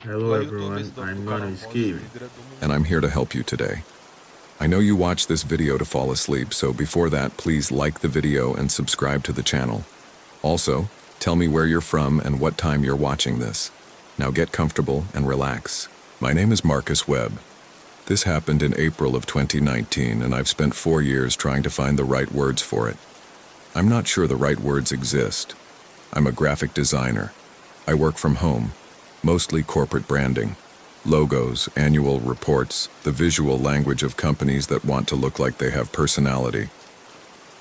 Hello everyone, I'm MANO And I'm here to help you today. I know you watch this video to fall asleep, so before that, please like the video and subscribe to the channel. Also, tell me where you're from and what time you're watching this. Now get comfortable and relax. My name is Marcus Webb. This happened in April of 2019, and I've spent 4 years trying to find the right words for it. I'm not sure the right words exist. I'm a graphic designer. I work from home, mostly corporate branding. Logos, annual reports, the visual language of companies that want to look like they have personality.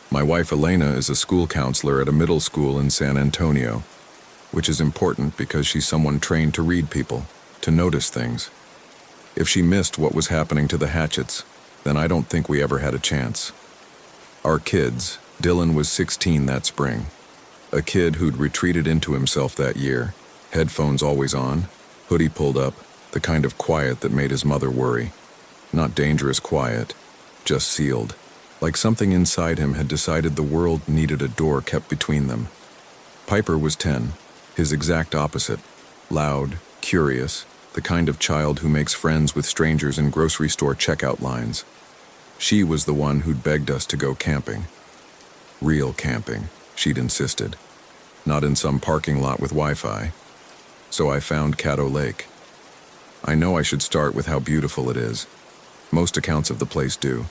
My wife Elena is a school counselor at a middle school in San Antonio, which is important because she's someone trained to read people, to notice things. If she missed what was happening to the Hatchets, then I don't think we ever had a chance. Our kids, Dylan was 16 that spring, a kid who'd retreated into himself that year, headphones always on, hoodie pulled up, the kind of quiet that made his mother worry. Not dangerous quiet, just sealed. Like something inside him had decided the world needed a door kept between them. Piper was 10, his exact opposite. Loud, curious, the kind of child who makes friends with strangers in grocery store checkout lines. She was the one who'd begged us to go camping. Real camping, she'd insisted. Not in some parking lot with Wi-Fi. So I found Caddo Lake. I know I should start with how beautiful it is. Most accounts of the place do.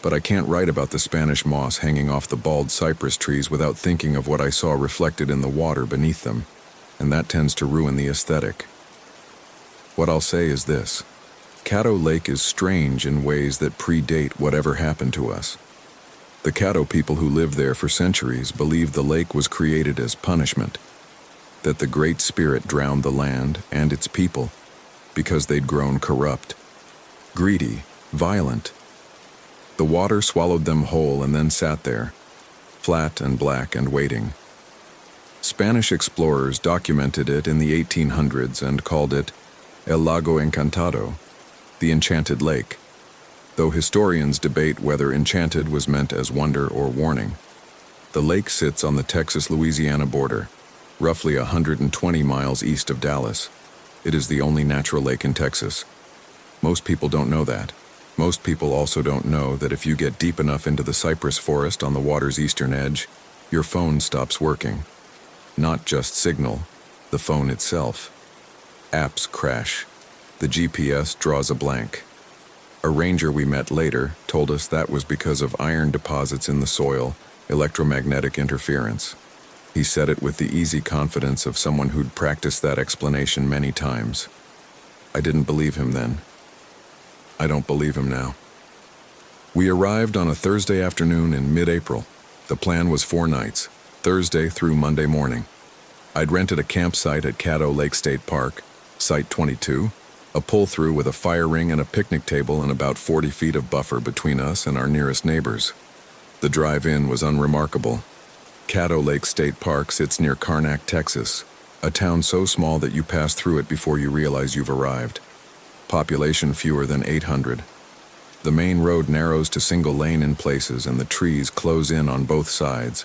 But I can't write about the Spanish moss hanging off the bald cypress trees without thinking of what I saw reflected in the water beneath them, and that tends to ruin the aesthetic. What I'll say is this: Caddo Lake is strange in ways that predate whatever happened to us. The Caddo people who lived there for centuries believed the lake was created as punishment, that the Great Spirit drowned the land and its people because they'd grown corrupt, greedy, violent. The water swallowed them whole and then sat there, flat and black and waiting. Spanish explorers documented it in the 1800s and called it El Lago Encantado, the Enchanted Lake, though historians debate whether enchanted was meant as wonder or warning. The lake sits on the Texas-Louisiana border, roughly 120 miles east of Dallas. It is the only natural lake in Texas. Most people don't know that. Most people also don't know that if you get deep enough into the cypress forest on the water's eastern edge, your phone stops working. Not just signal, the phone itself. Apps crash. The GPS draws a blank. A ranger we met later told us that was because of iron deposits in the soil, electromagnetic interference. He said it with the easy confidence of someone who'd practiced that explanation many times. I didn't believe him then. I don't believe him now. We arrived on a Thursday afternoon in mid-April. The plan was 4 nights, Thursday through Monday morning. I'd rented a campsite at Caddo Lake State Park, Site 22, a pull-through with a fire ring and a picnic table and about 40 feet of buffer between us and our nearest neighbors. The drive-in was unremarkable. Caddo Lake State Park sits near Karnak, Texas, a town so small that you pass through it before you realize you've arrived. Population fewer than 800. The main road narrows to single lane in places and the trees close in on both sides.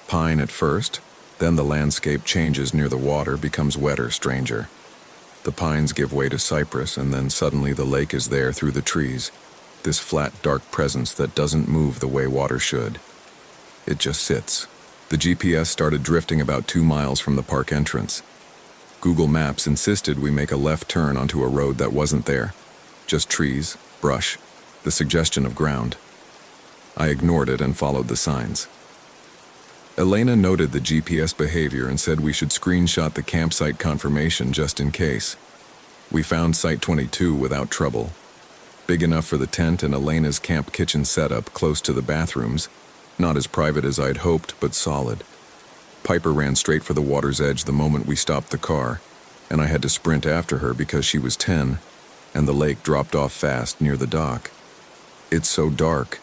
Pine at first, then the landscape changes near the water, becomes wetter, stranger. The pines give way to cypress, and then suddenly the lake is there through the trees, this flat, dark presence that doesn't move the way water should. It just sits. The GPS started drifting about 2 miles from the park entrance. Google Maps insisted we make a left turn onto a road that wasn't there. Just trees, brush, the suggestion of ground. I ignored it and followed the signs. Elena noted the GPS behavior and said we should screenshot the campsite confirmation just in case. We found Site 22 without trouble. Big enough for the tent and Elena's camp kitchen setup close to the bathrooms, not as private as I'd hoped, but solid. Piper ran straight for the water's edge the moment we stopped the car, and I had to sprint after her because she was 10, and the lake dropped off fast near the dock. "It's so dark,"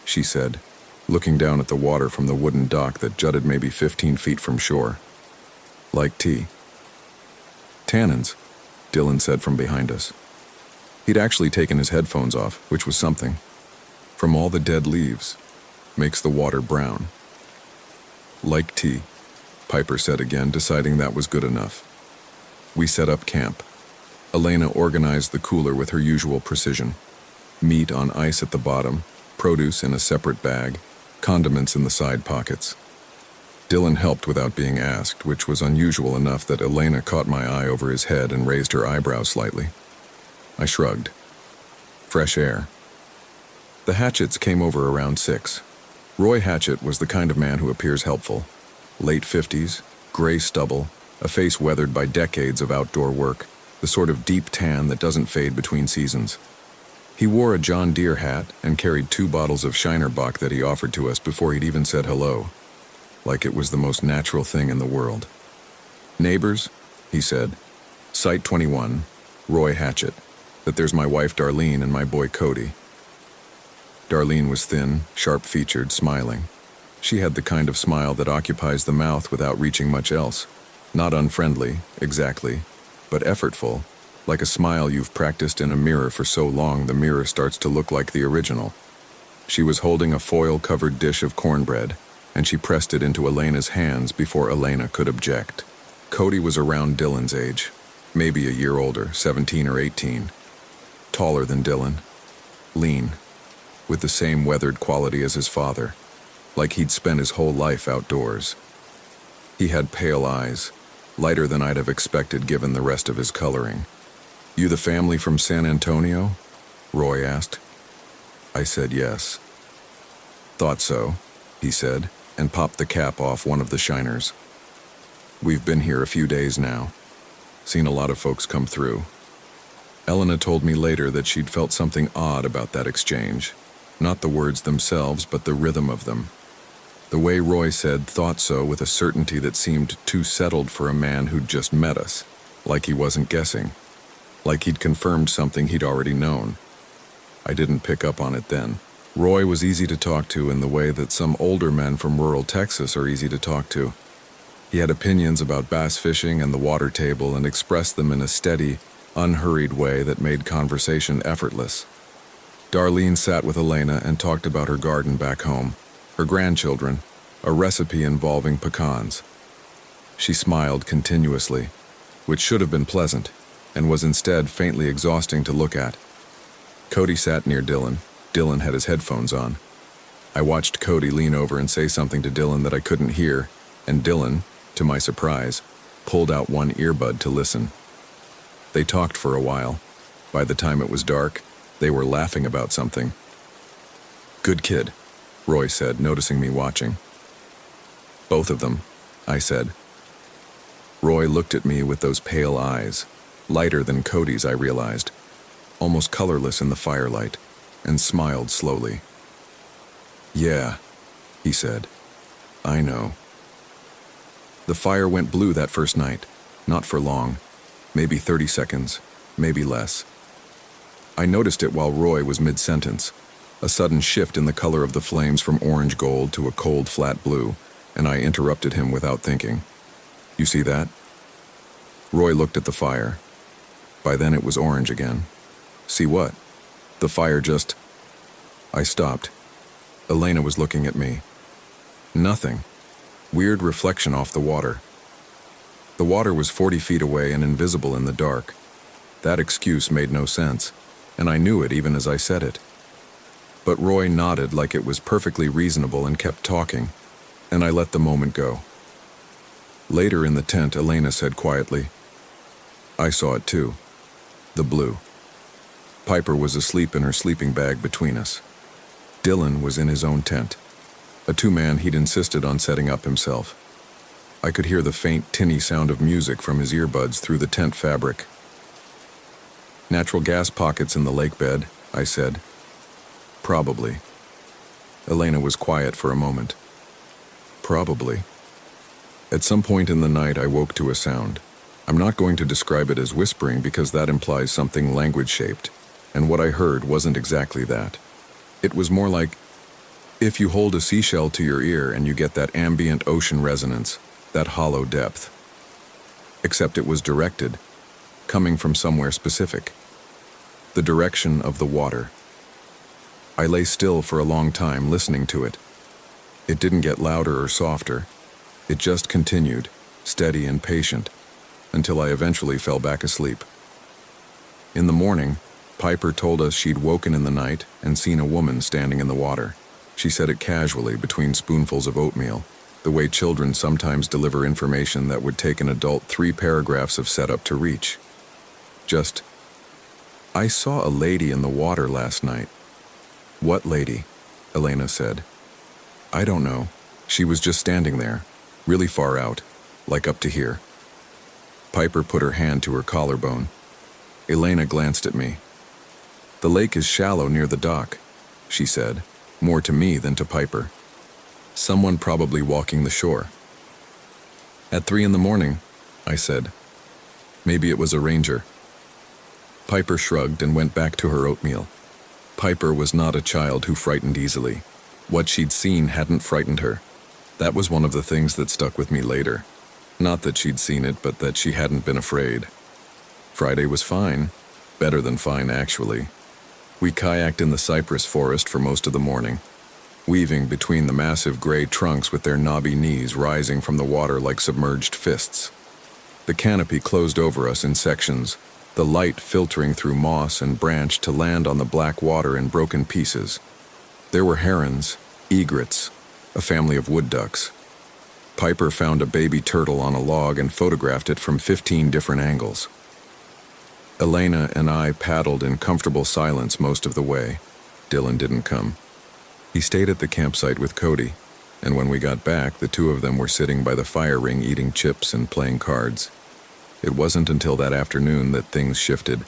she said, looking down at the water from the wooden dock that jutted maybe 15 feet from shore. "Like tea." "Tannins," Dylan said from behind us. He'd actually taken his headphones off, which was something. "From all the dead leaves. Makes the water brown." "Like tea," Piper said again, deciding that was good enough. We set up camp. Elena organized the cooler with her usual precision. Meat on ice at the bottom, produce in a separate bag, condiments in the side pockets. Dylan helped without being asked, which was unusual enough that Elena caught my eye over his head and raised her eyebrows slightly. I shrugged. Fresh air. The Hatchets came over around 6. Roy Hatchett was the kind of man who appears helpful. Late 50s, gray stubble, a face weathered by decades of outdoor work, the sort of deep tan that doesn't fade between seasons. He wore a John Deere hat and carried 2 bottles of Shiner Bock that he offered to us before he'd even said hello, like it was the most natural thing in the world. "Neighbors," he said. "Site 21, Roy Hatchett. That there's my wife Darlene and my boy Cody." Darlene was thin, sharp-featured, smiling. She had the kind of smile that occupies the mouth without reaching much else. Not unfriendly, exactly, but effortful, like a smile you've practiced in a mirror for so long the mirror starts to look like the original. She was holding a foil-covered dish of cornbread, and she pressed it into Elena's hands before Elena could object. Cody was around Dylan's age, maybe a year older, 17 or 18. Taller than Dylan, lean, with the same weathered quality as his father, like he'd spent his whole life outdoors. He had pale eyes, lighter than I'd have expected given the rest of his coloring. "You the family from San Antonio?" Roy asked. I said yes. "Thought so," he said, and popped the cap off one of the shiners. "We've been here a few days now. Seen a lot of folks come through." Elena told me later that she'd felt something odd about that exchange. Not the words themselves, but the rhythm of them. The way Roy said "thought so" with a certainty that seemed too settled for a man who'd just met us, like he wasn't guessing, like he'd confirmed something he'd already known. I didn't pick up on it then. Roy was easy to talk to in the way that some older men from rural Texas are easy to talk to. He had opinions about bass fishing and the water table and expressed them in a steady, unhurried way that made conversation effortless. Darlene sat with Elena and talked about her garden back home, her grandchildren, a recipe involving pecans. She smiled continuously, which should have been pleasant, and was instead faintly exhausting to look at. Cody sat near Dylan. Dylan had his headphones on. I watched Cody lean over and say something to Dylan that I couldn't hear, and Dylan, to my surprise, pulled out one earbud to listen. They talked for a while. By the time it was dark, they were laughing about something. "Good kid," Roy said, noticing me watching. "Both of them," I said. Roy looked at me with those pale eyes, lighter than Cody's, I realized, almost colorless in the firelight, and smiled slowly. "Yeah," he said. "I know." The fire went blue that first night, not for long, maybe 30 seconds, maybe less. I noticed it while Roy was mid-sentence, a sudden shift in the color of the flames from orange gold to a cold flat blue, and I interrupted him without thinking. "You see that?" Roy looked at the fire. By then it was orange again. "See what?" "The fire just..." I stopped. Elena was looking at me. "Nothing. Weird reflection off the water." The water was 40 feet away and invisible in the dark. That excuse made no sense, and I knew it even as I said it. But Roy nodded like it was perfectly reasonable and kept talking, and I let the moment go. Later in the tent, Elena said quietly, "I saw it too. The blue." Piper was asleep in her sleeping bag between us. Dylan was in his own tent, a two-man he'd insisted on setting up himself. I could hear the faint, tinny sound of music from his earbuds through the tent fabric. "Natural gas pockets in the lake bed," I said. "Probably." Elena was quiet for a moment. "Probably." At some point in the night, I woke to a sound. I'm not going to describe it as whispering because that implies something language-shaped, and what I heard wasn't exactly that. It was more like if you hold a seashell to your ear and you get that ambient ocean resonance, that hollow depth. Except it was directed, coming from somewhere specific. The direction of the water. I lay still for a long time listening to it. It didn't get louder or softer. It just continued, steady and patient, until I eventually fell back asleep. In the morning, Piper told us she'd woken in the night and seen a woman standing in the water. She said it casually between spoonfuls of oatmeal, the way children sometimes deliver information that would take an adult 3 paragraphs of setup to reach. Just, "I saw a lady in the water last night." "What lady?" Elena said. "I don't know. She was just standing there, really far out, like up to here." Piper put her hand to her collarbone. Elena glanced at me. "The lake is shallow near the dock," she said, more to me than to Piper. "Someone probably walking the shore." "At 3 in the morning," I said. "Maybe it was a ranger." Piper shrugged and went back to her oatmeal. Piper was not a child who frightened easily. What she'd seen hadn't frightened her. That was one of the things that stuck with me later. Not that she'd seen it, but that she hadn't been afraid. Friday was fine. Better than fine, actually. We kayaked in the cypress forest for most of the morning, weaving between the massive gray trunks with their knobby knees rising from the water like submerged fists. The canopy closed over us in sections, the light filtering through moss and branch to land on the black water in broken pieces. There were herons, egrets, a family of wood ducks. Piper found a baby turtle on a log and photographed it from 15 different angles. Elena and I paddled in comfortable silence most of the way. Dylan didn't come. He stayed at the campsite with Cody, and when we got back, the two of them were sitting by the fire ring eating chips and playing cards. It wasn't until that afternoon that things shifted.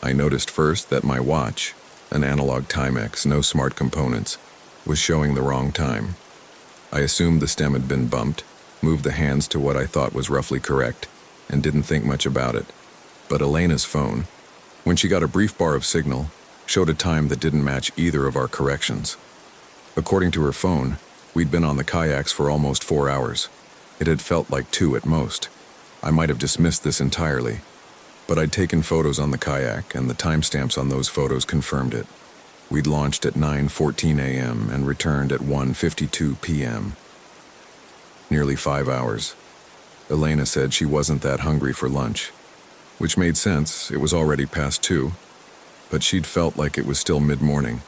I noticed first that my watch, an analog Timex, no smart components, was showing the wrong time. I assumed the stem had been bumped, moved the hands to what I thought was roughly correct, and didn't think much about it. But Elena's phone, when she got a brief bar of signal, showed a time that didn't match either of our corrections. According to her phone, we'd been on the kayaks for almost 4 hours. It had felt like 2 at most. I might have dismissed this entirely, but I'd taken photos on the kayak, and the timestamps on those photos confirmed it. We'd launched at 9:14 a.m. and returned at 1:52 p.m. Nearly 5 hours. Elena said she wasn't that hungry for lunch, which made sense. It was already past 2, but she'd felt like it was still mid-morning.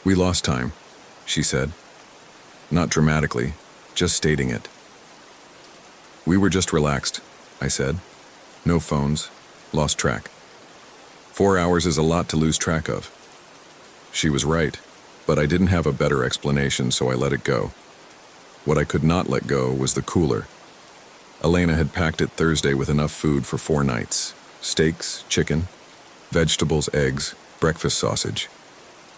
"We lost time," she said. Not dramatically, just stating it. "We were just relaxed," I said. "No phones, lost track." 4 hours is a lot to lose track of. She was right, but I didn't have a better explanation, so I let it go. What I could not let go was the cooler. Elena had packed it Thursday with enough food for 4 nights. Steaks, chicken, vegetables, eggs, breakfast sausage.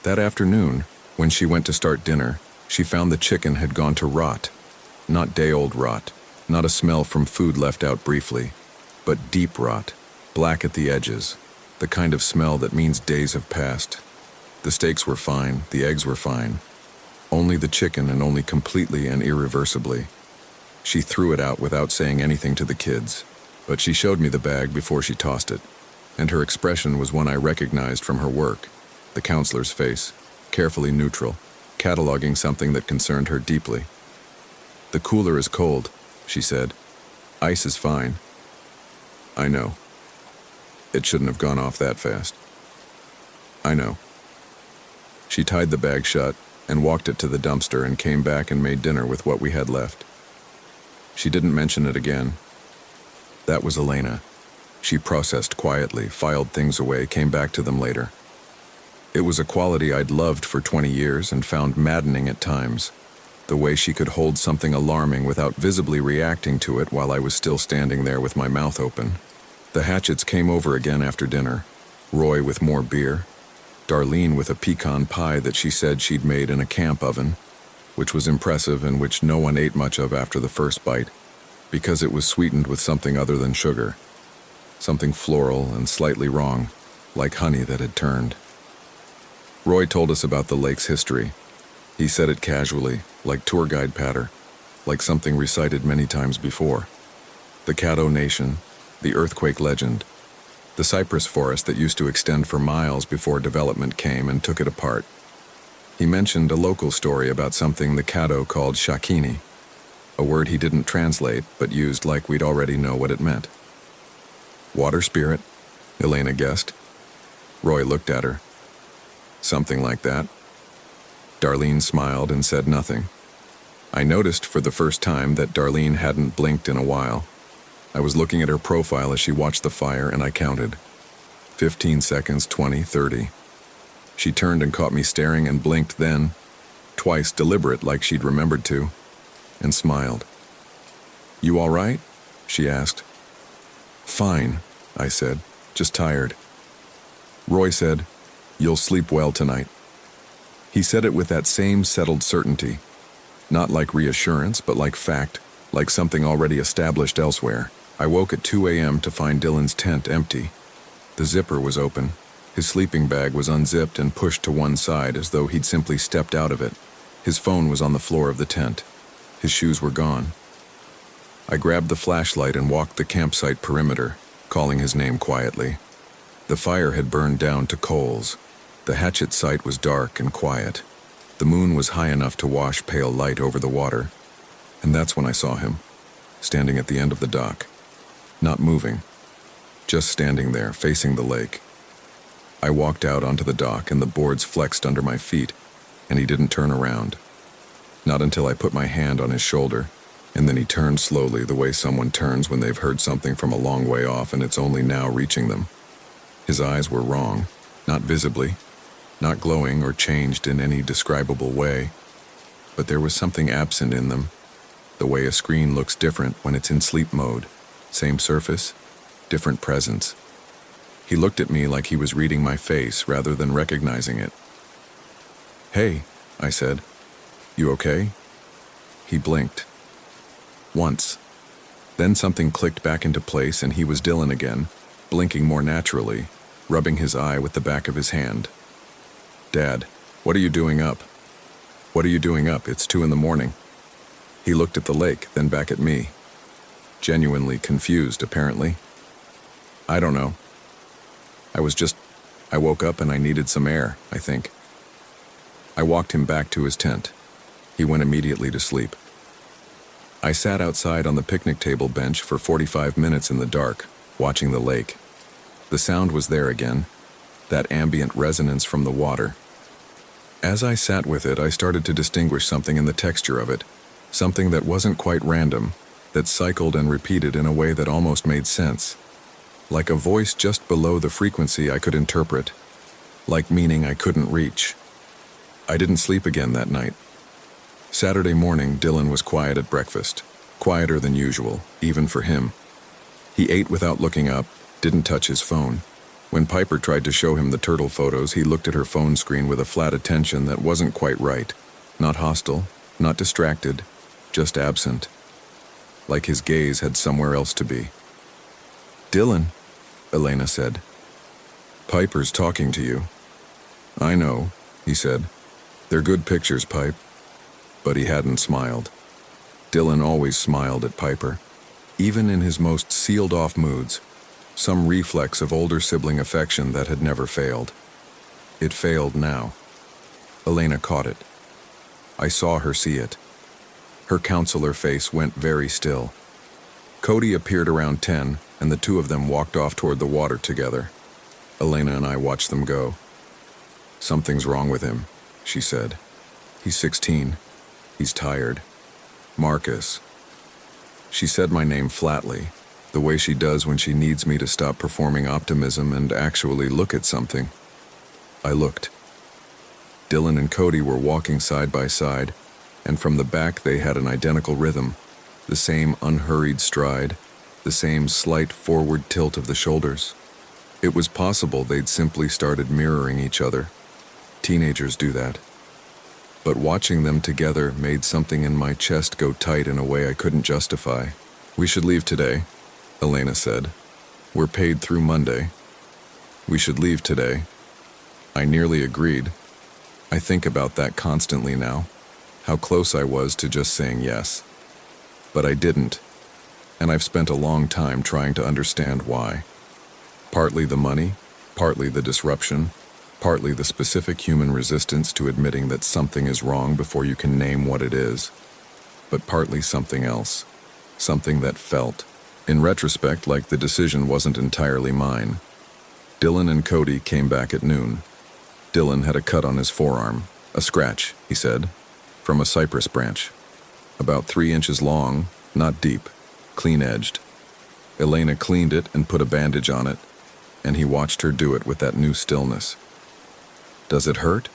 That afternoon, when she went to start dinner, she found the chicken had gone to rot. Not day-old rot, not a smell from food left out briefly, but deep rot, black at the edges, the kind of smell that means days have passed. The steaks were fine, the eggs were fine. Only the chicken, and only completely and irreversibly. She threw it out without saying anything to the kids, but she showed me the bag before she tossed it, and her expression was one I recognized from her work, the counselor's face, carefully neutral, cataloging something that concerned her deeply. "The cooler is cold," she said. "Ice is fine." "I know. It shouldn't have gone off that fast." "I know." She tied the bag shut and walked it to the dumpster and came back and made dinner with what we had left. She didn't mention it again. That was Elena. She processed quietly, filed things away, came back to them later. It was a quality I'd loved for 20 years and found maddening at times. The way she could hold something alarming without visibly reacting to it while I was still standing there with my mouth open. The Hatchets came over again after dinner. Roy with more beer. Darlene with a pecan pie that she said she'd made in a camp oven, which was impressive and which no one ate much of after the first bite, because it was sweetened with something other than sugar. Something floral and slightly wrong, like honey that had turned. Roy told us about the lake's history. He said it casually, like tour guide patter, like something recited many times before. The Caddo Nation, the earthquake legend, the cypress forest that used to extend for miles before development came and took it apart. He mentioned a local story about something the Caddo called shakini, a word he didn't translate but used like we'd already know what it meant. Water spirit, Elena guessed. Roy looked at her. Something like that. Darlene smiled and said nothing. I noticed for the first time that Darlene hadn't blinked in a while. I was looking at her profile as she watched the fire, and I counted. 15 seconds, 20, 30. She turned and caught me staring and blinked then, twice deliberate like she'd remembered to, and smiled. "You all right?" she asked. "Fine," I said, "just tired." Roy said, "You'll sleep well tonight." He said it with that same settled certainty, not like reassurance, but like fact, like something already established elsewhere. I woke at 2 a.m. to find Dylan's tent empty. The zipper was open. His sleeping bag was unzipped and pushed to one side as though he'd simply stepped out of it. His phone was on the floor of the tent. His shoes were gone. I grabbed the flashlight and walked the campsite perimeter, calling his name quietly. The fire had burned down to coals. The hatchet site was dark and quiet. The moon was high enough to wash pale light over the water. And that's when I saw him, standing at the end of the dock. Not moving, just standing there, facing the lake. I walked out onto the dock and the boards flexed under my feet, and he didn't turn around. Not until I put my hand on his shoulder, and then he turned slowly the way someone turns when they've heard something from a long way off and it's only now reaching them. His eyes were wrong, not visibly, not glowing or changed in any describable way, but there was something absent in them, the way a screen looks different when it's in sleep mode. Same surface, different presence. He looked at me like he was reading my face rather than recognizing it. "Hey," I said. "You okay?" He blinked. Once. Then something clicked back into place and he was Dylan again, blinking more naturally, rubbing his eye with the back of his hand. "Dad, what are you doing up?" "What are you doing up? It's 2 a.m. He looked at the lake, then back at me. Genuinely confused, apparently. "I don't know. I woke up and I needed some air, I think." I walked him back to his tent. He went immediately to sleep. I sat outside on the picnic table bench for 45 minutes in the dark, watching the lake. The sound was there again, that ambient resonance from the water. As I sat with it, I started to distinguish something in the texture of it, something that wasn't quite random, that cycled and repeated in a way that almost made sense. Like a voice just below the frequency I could interpret, like meaning I couldn't reach. I didn't sleep again that night. Saturday morning, Dylan was quiet at breakfast, quieter than usual, even for him. He ate without looking up, didn't touch his phone. When Piper tried to show him the turtle photos, he looked at her phone screen with a flat attention that wasn't quite right. Not hostile, not distracted, just absent. Like his gaze had somewhere else to be. "Dylan," Elena said. "Piper's talking to you." "I know," he said. "They're good pictures, Pipe." But he hadn't smiled. Dylan always smiled at Piper, even in his most sealed-off moods, some reflex of older sibling affection that had never failed. It failed now. Elena caught it. I saw her see it. Her counselor face went very still. Cody appeared around 10, and the two of them walked off toward the water together. Elena and I watched them go. "Something's wrong with him," she said. "He's 16. He's tired. Marcus." She said my name flatly, the way she does when she needs me to stop performing optimism and actually look at something. I looked. Dylan and Cody were walking side by side, and from the back they had an identical rhythm, the same unhurried stride, the same slight forward tilt of the shoulders. It was possible they'd simply started mirroring each other. Teenagers do that. But watching them together made something in my chest go tight in a way I couldn't justify. "We should leave today," Elena said. "We're paid through Monday." "We should leave today." I nearly agreed. I think about that constantly now, how close I was to just saying yes. But I didn't, and I've spent a long time trying to understand why. Partly the money, partly the disruption, partly the specific human resistance to admitting that something is wrong before you can name what it is, but partly something else, something that felt, in retrospect, like the decision wasn't entirely mine. Dylan and Cody came back at noon. Dylan had a cut on his forearm, a scratch, he said, from a cypress branch. About 3 inches long, not deep, clean-edged. Elena cleaned it and put a bandage on it, and he watched her do it with that new stillness. "Does it hurt?"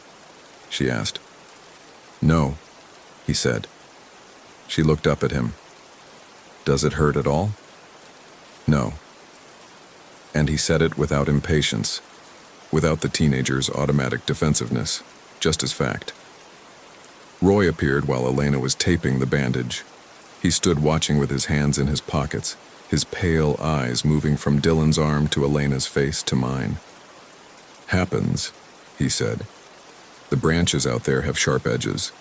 she asked. "No," he said. She looked up at him. "Does it hurt at all?" "No." And he said it without impatience, without the teenager's automatic defensiveness, just as fact. Roy appeared while Elena was taping the bandage. He stood watching with his hands in his pockets, his pale eyes moving from Dylan's arm to Elena's face to mine. "Happens," he said. "The branches out there have sharp edges."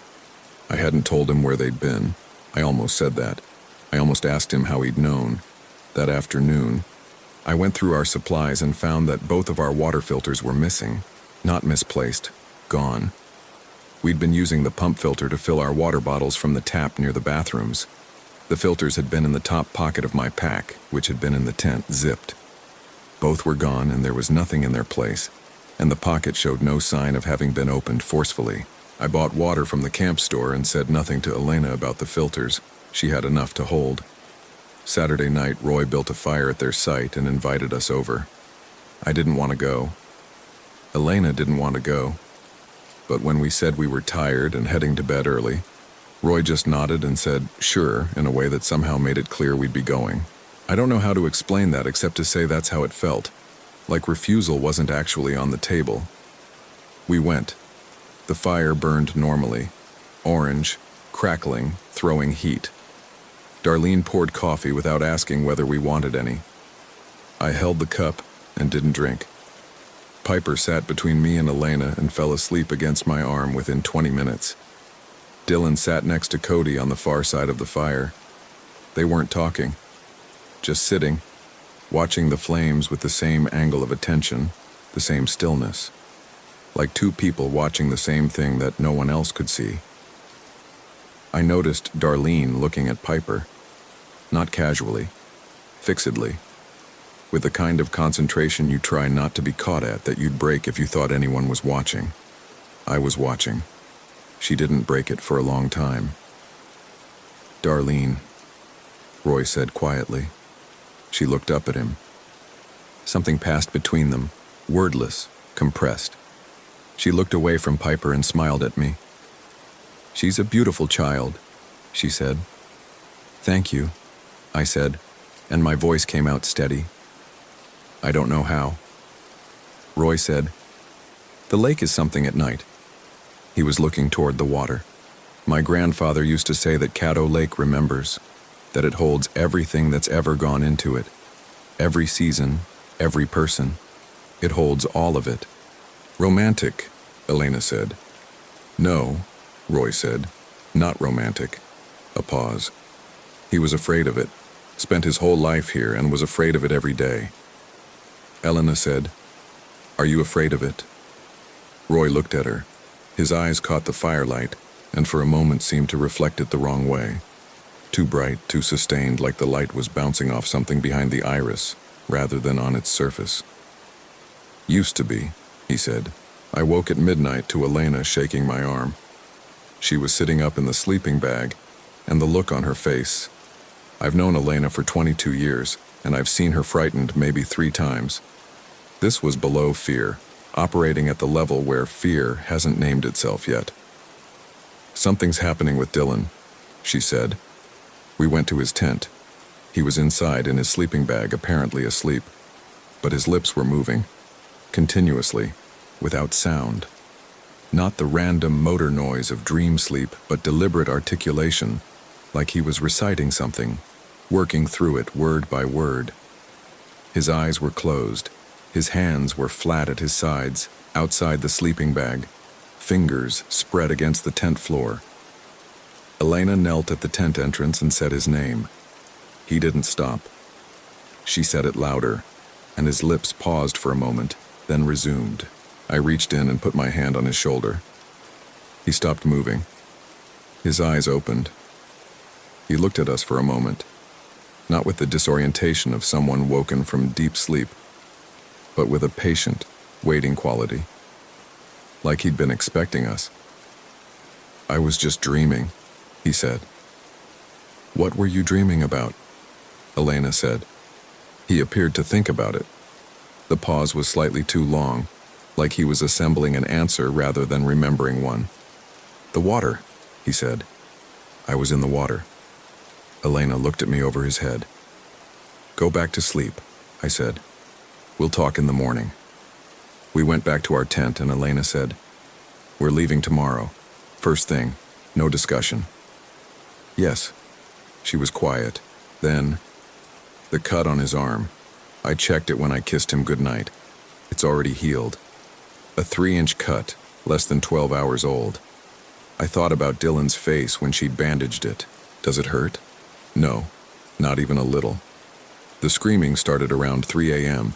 I hadn't told him where they'd been. I almost said that. I almost asked him how he'd known. That afternoon, I went through our supplies and found that both of our water filters were missing. Not misplaced, gone. We'd been using the pump filter to fill our water bottles from the tap near the bathrooms. The filters had been in the top pocket of my pack, which had been in the tent, zipped. Both were gone and there was nothing in their place, and the pocket showed no sign of having been opened forcefully. I bought water from the camp store and said nothing to Elena about the filters. She had enough to hold. Saturday night, Roy built a fire at their site and invited us over. I didn't want to go. Elena didn't want to go. But when we said we were tired and heading to bed early, Roy just nodded and said, sure, in a way that somehow made it clear we'd be going. I don't know how to explain that except to say that's how it felt. Like refusal wasn't actually on the table. We went. The fire burned normally, orange, crackling, throwing heat. Darlene poured coffee without asking whether we wanted any. I held the cup and didn't drink. Piper sat between me and Elena and fell asleep against my arm within 20 minutes. Dylan sat next to Cody on the far side of the fire. They weren't talking, just sitting, watching the flames with the same angle of attention, the same stillness. Like two people watching the same thing that no one else could see. I noticed Darlene looking at Piper, not casually, fixedly, with the kind of concentration you try not to be caught at that you'd break if you thought anyone was watching. I was watching. She didn't break it for a long time. "Darlene," Roy said quietly. She looked up at him. Something passed between them, wordless, compressed. She looked away from Piper and smiled at me. "She's a beautiful child," she said. "Thank you," I said, and my voice came out steady. "I don't know how." Roy said, "The lake is something at night." He was looking toward the water. "My grandfather used to say that Caddo Lake remembers, that it holds everything that's ever gone into it. Every season, every person. It holds all of it." "Romantic," Elena said. "No," Roy said, "not romantic." A pause. He was afraid of it, spent his whole life here and was afraid of it every day. Elena said, "Are you afraid of it?" Roy looked at her. His eyes caught the firelight, and for a moment seemed to reflect it the wrong way. Too bright, too sustained, like the light was bouncing off something behind the iris, rather than on its surface. "Used to be," he said. I woke at midnight to Elena shaking my arm. She was sitting up in the sleeping bag, and the look on her face. I've known Elena for 22 years, and I've seen her frightened maybe 3 times. This was below fear, operating at the level where fear hasn't named itself yet. "Something's happening with Dylan," she said. We went to his tent. He was inside in his sleeping bag, apparently asleep, but his lips were moving, continuously, without sound. Not the random motor noise of dream sleep, but deliberate articulation, like he was reciting something, working through it word by word. His eyes were closed. His hands were flat at his sides, outside the sleeping bag, fingers spread against the tent floor. Elena knelt at the tent entrance and said his name. He didn't stop. She said it louder, and his lips paused for a moment, then resumed. I reached in and put my hand on his shoulder. He stopped moving. His eyes opened. He looked at us for a moment, not with the disorientation of someone woken from deep sleep. but with a patient, waiting quality. Like he'd been expecting us. "I was just dreaming," he said. "What were you dreaming about?" Elena said. He appeared to think about it. The pause was slightly too long, like he was assembling an answer rather than remembering one. "The water," he said. "I was in the water." Elena looked at me over his head. "Go back to sleep," I said. "We'll talk in the morning." We went back to our tent and Elena said, "We're leaving tomorrow. First thing, no discussion." "Yes." She was quiet. Then, the cut on his arm. I checked it when I kissed him goodnight. It's already healed. A 3-inch cut, less than 12 hours old. I thought about Dylan's face when she'd bandaged it. Does it hurt? No, not even a little. The screaming started around 3 a.m.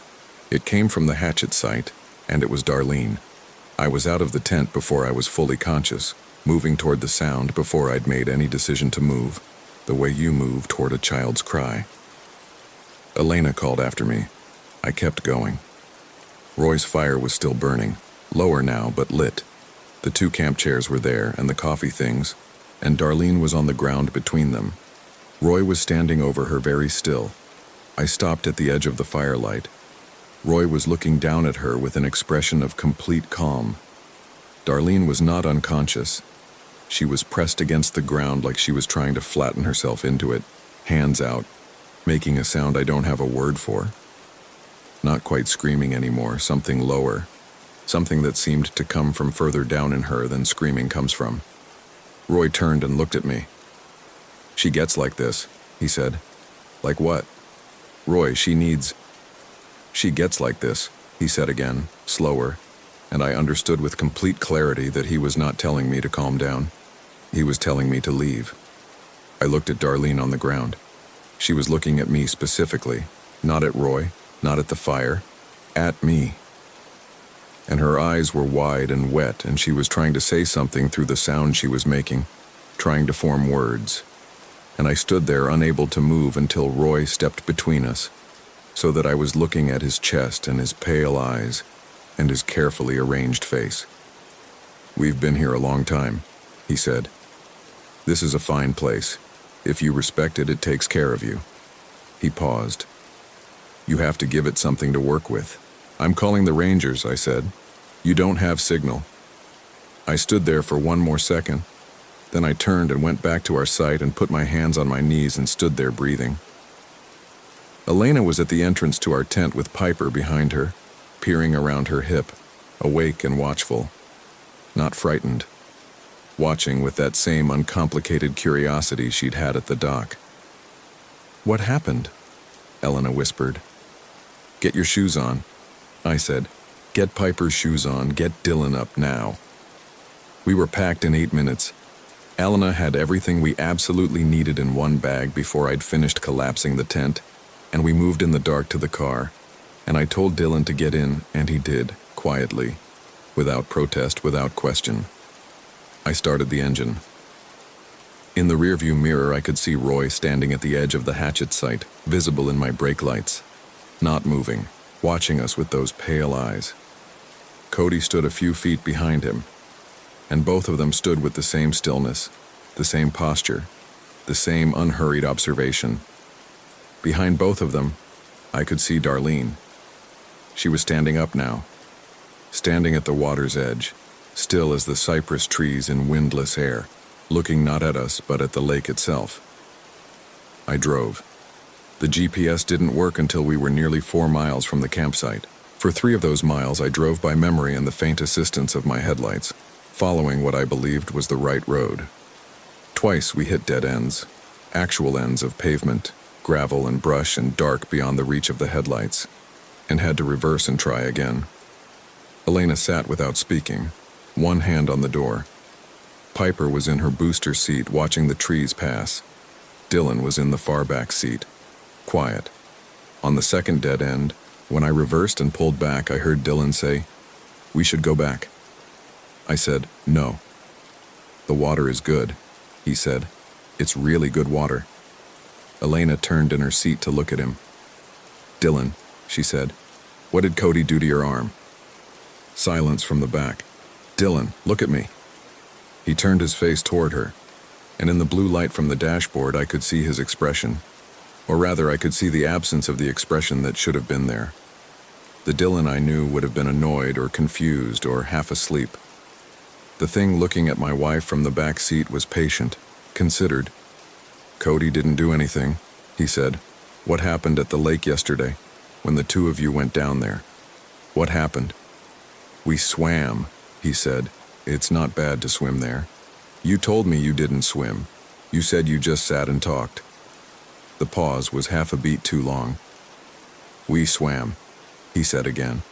It came from the hatchet site, and it was Darlene. I was out of the tent before I was fully conscious, moving toward the sound before I'd made any decision to move, the way you move toward a child's cry. Elena called after me. I kept going. Roy's fire was still burning, lower now but lit. The 2 camp chairs were there and the coffee things, and Darlene was on the ground between them. Roy was standing over her very still. I stopped at the edge of the firelight. Roy was looking down at her with an expression of complete calm. Darlene was not unconscious. She was pressed against the ground like she was trying to flatten herself into it, hands out, making a sound I don't have a word for. Not quite screaming anymore, something lower, something that seemed to come from further down in her than screaming comes from. Roy turned and looked at me. "She gets like this," he said. "Like what?" "Roy, She gets like this," he said again, slower, and I understood with complete clarity that he was not telling me to calm down. He was telling me to leave. I looked at Darlene on the ground. She was looking at me specifically, not at Roy, not at the fire, at me. And her eyes were wide and wet, and she was trying to say something through the sound she was making, trying to form words. And I stood there unable to move until Roy stepped between us, so that I was looking at his chest and his pale eyes and his carefully arranged face. "We've been here a long time," he said. "This is a fine place. If you respect it, it takes care of you." He paused. "You have to give it something to work with." "I'm calling the Rangers," I said. "You don't have signal." I stood there for one more second. Then I turned and went back to our site and put my hands on my knees and stood there breathing. Elena was at the entrance to our tent with Piper behind her, peering around her hip, awake and watchful. Not frightened. Watching with that same uncomplicated curiosity she'd had at the dock. "What happened?" Elena whispered. "Get your shoes on," I said. "Get Piper's shoes on, get Dylan up now." We were packed in 8 minutes. Elena had everything we absolutely needed in one bag before I'd finished collapsing the tent, and we moved in the dark to the car, and I told Dylan to get in, and he did, quietly, without protest, without question. I started the engine. In the rearview mirror, I could see Roy standing at the edge of the hatchet site, visible in my brake lights, not moving, watching us with those pale eyes. Cody stood a few feet behind him, and both of them stood with the same stillness, the same posture, the same unhurried observation. Behind both of them, I could see Darlene. She was standing up now, standing at the water's edge, still as the cypress trees in windless air, looking not at us but at the lake itself. I drove. The GPS didn't work until we were nearly 4 miles from the campsite. For 3 of those miles, I drove by memory and the faint assistance of my headlights, following what I believed was the right road. Twice we hit dead ends, actual ends of pavement, gravel and brush and dark beyond the reach of the headlights, and had to reverse and try again. Elena sat without speaking, one hand on the door. Piper was in her booster seat watching the trees pass. Dylan was in the far back seat, quiet. On the second dead end, when I reversed and pulled back, I heard Dylan say, "We should go back." I said, "No." "The water is good," he said. "It's really good water." Elena turned in her seat to look at him. "Dylan," she said, What did Cody do to your arm? Silence from the back. Dylan, look at me. He turned his face toward her, and in the blue light from the dashboard I could see his expression. Or rather, I could see the absence of the expression that should have been there. The Dylan I knew would have been annoyed or confused or half asleep. The thing looking at my wife from the back seat was patient, considered. Cody didn't do anything, he said. What happened at the lake yesterday, when the two of you went down there? What happened? We swam, he said. It's not bad to swim there. You told me you didn't swim. You said you just sat and talked. The pause was half a beat too long. We swam, he said again.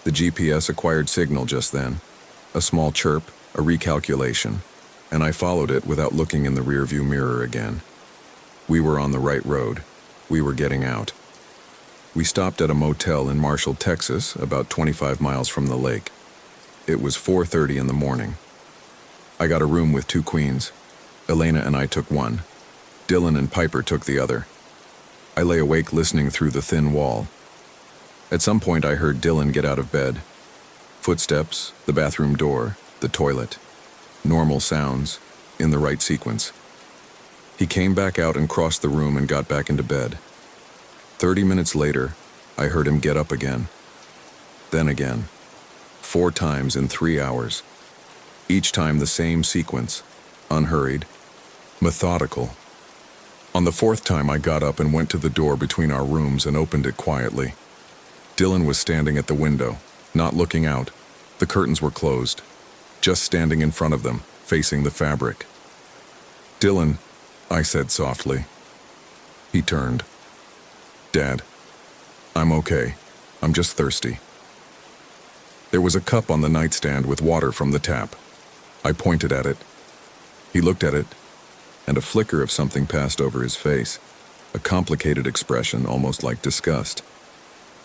The GPS acquired signal just then. A small chirp, a recalculation, and I followed it without looking in the rearview mirror again. We were on the right road. We were getting out. We stopped at a motel in Marshall, Texas, about 25 miles from the lake. It was 4:30 in the morning. I got a room with 2 queens. Elena and I took one. Dylan and Piper took the other. I lay awake listening through the thin wall. At some point I heard Dylan get out of bed. Footsteps, the bathroom door, the toilet. Normal sounds, in the right sequence. He came back out and crossed the room and got back into bed. 30 minutes later, I heard him get up again. Then again. 4 times in 3 hours. Each time the same sequence, unhurried, methodical. On the 4th time I got up and went to the door between our rooms and opened it quietly. Dylan was standing at the window, not looking out. The curtains were closed, just standing in front of them, facing the fabric. Dylan, I said softly. He turned. Dad, I'm okay. I'm just thirsty. There was a cup on the nightstand with water from the tap. I pointed at it. He looked at it, and a flicker of something passed over his face, a complicated expression almost like disgust.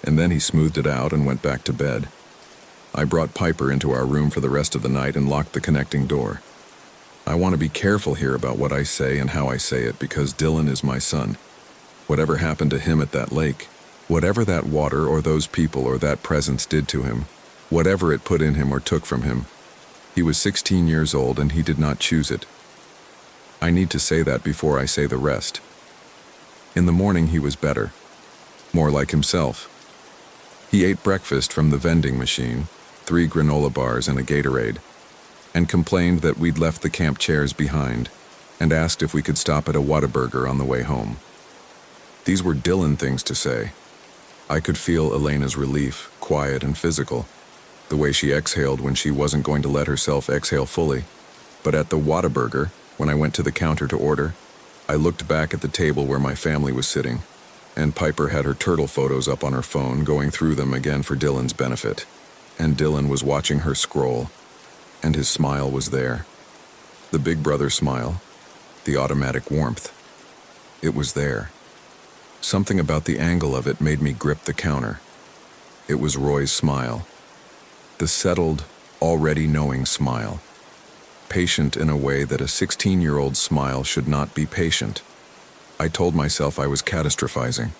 And then he smoothed it out and went back to bed. I brought Piper into our room for the rest of the night and locked the connecting door. I want to be careful here about what I say and how I say it because Dylan is my son. Whatever happened to him at that lake, whatever that water or those people or that presence did to him, whatever it put in him or took from him, he was 16 years old and he did not choose it. I need to say that before I say the rest. In the morning he was better, more like himself. He ate breakfast from the vending machine, 3 granola bars and a Gatorade, and complained that we'd left the camp chairs behind and asked if we could stop at a Whataburger on the way home. These were Dylan things to say. I could feel Elena's relief, quiet and physical, the way she exhaled when she wasn't going to let herself exhale fully. But at the Whataburger, when I went to the counter to order, I looked back at the table where my family was sitting, and Piper had her turtle photos up on her phone, going through them again for Dylan's benefit. And Dylan was watching her scroll, and his smile was there. The big brother smile, the automatic warmth. It was there. Something about the angle of it made me grip the counter. It was Roy's smile. The settled, already knowing smile. Patient in a way that a 16-year-old smile should not be patient. I told myself I was catastrophizing.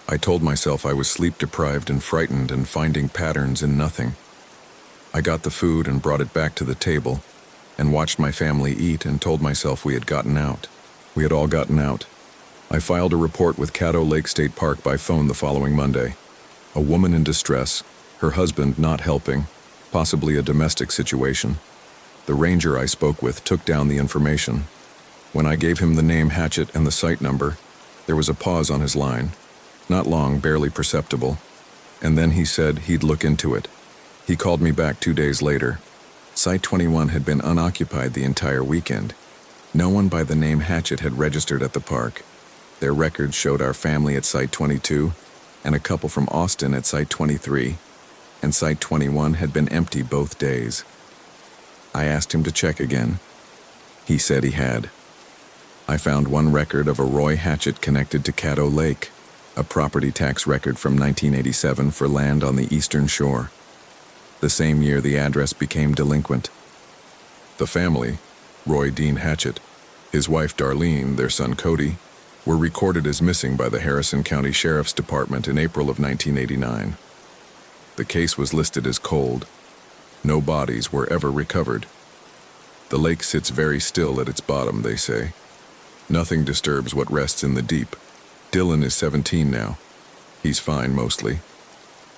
I told myself I was sleep-deprived and frightened and finding patterns in nothing. I got the food and brought it back to the table and watched my family eat and told myself we had gotten out. We had all gotten out. I filed a report with Caddo Lake State Park by phone the following Monday. A woman in distress, her husband not helping, possibly a domestic situation. The ranger I spoke with took down the information. When I gave him the name Hatchet and the site number, there was a pause on his line. Not long, barely perceptible. And then he said he'd look into it. He called me back 2 days later. Site 21 had been unoccupied the entire weekend. No one by the name Hatchet had registered at the park. Their records showed our family at Site 22 and a couple from Austin at Site 23, and Site 21 had been empty both days. I asked him to check again. He said he had. I found one record of a Roy Hatchet connected to Caddo Lake, a property tax record from 1987 for land on the eastern shore. The same year the address became delinquent. The family, Roy Dean Hatchet, his wife Darlene, their son Cody, were recorded as missing by the Harrison County Sheriff's Department in April of 1989. The case was listed as cold. No bodies were ever recovered. The lake sits very still at its bottom, they say. Nothing disturbs what rests in the deep. Dylan is 17 now. He's fine mostly.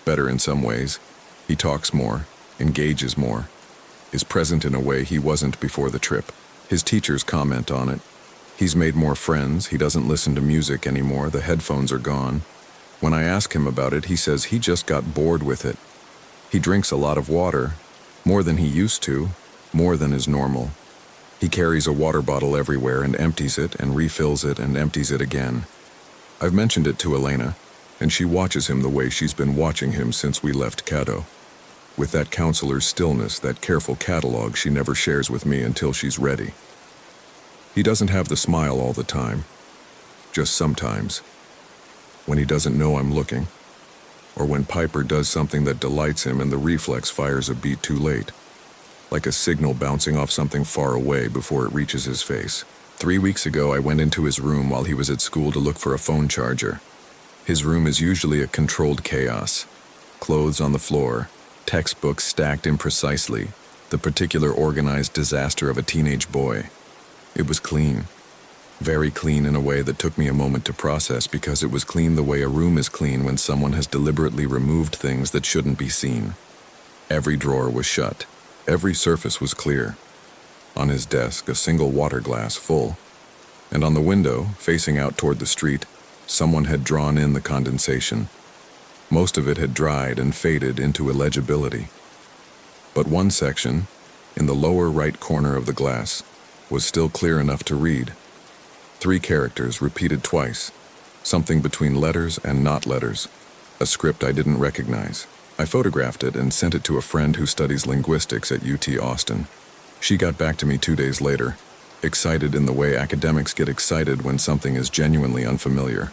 Better in some ways. He talks more, engages more, is present in a way he wasn't before the trip. His teachers comment on it. He's made more friends, he doesn't listen to music anymore, the headphones are gone. When I ask him about it, he says he just got bored with it. He drinks a lot of water, more than he used to, more than is normal. He carries a water bottle everywhere and empties it and refills it and empties it again. I've mentioned it to Elena, and she watches him the way she's been watching him since we left Caddo. With that counselor's stillness, that careful catalog she never shares with me until she's ready. He doesn't have the smile all the time, just sometimes. When he doesn't know I'm looking, or when Piper does something that delights him and the reflex fires a beat too late, like a signal bouncing off something far away before it reaches his face. 3 weeks ago, I went into his room while he was at school to look for a phone charger. His room is usually a controlled chaos. Clothes on the floor, textbooks stacked imprecisely, the particular organized disaster of a teenage boy. It was clean. Very clean in a way that took me a moment to process because it was clean the way a room is clean when someone has deliberately removed things that shouldn't be seen. Every drawer was shut. Every surface was clear. On his desk, a single water glass full. And on the window, facing out toward the street, someone had drawn in the condensation. Most of it had dried and faded into illegibility. But one section, in the lower right corner of the glass, was still clear enough to read. 3 characters repeated twice, something between letters and not letters, a script I didn't recognize. I photographed it and sent it to a friend who studies linguistics at UT Austin. She got back to me 2 days later, excited in the way academics get excited when something is genuinely unfamiliar.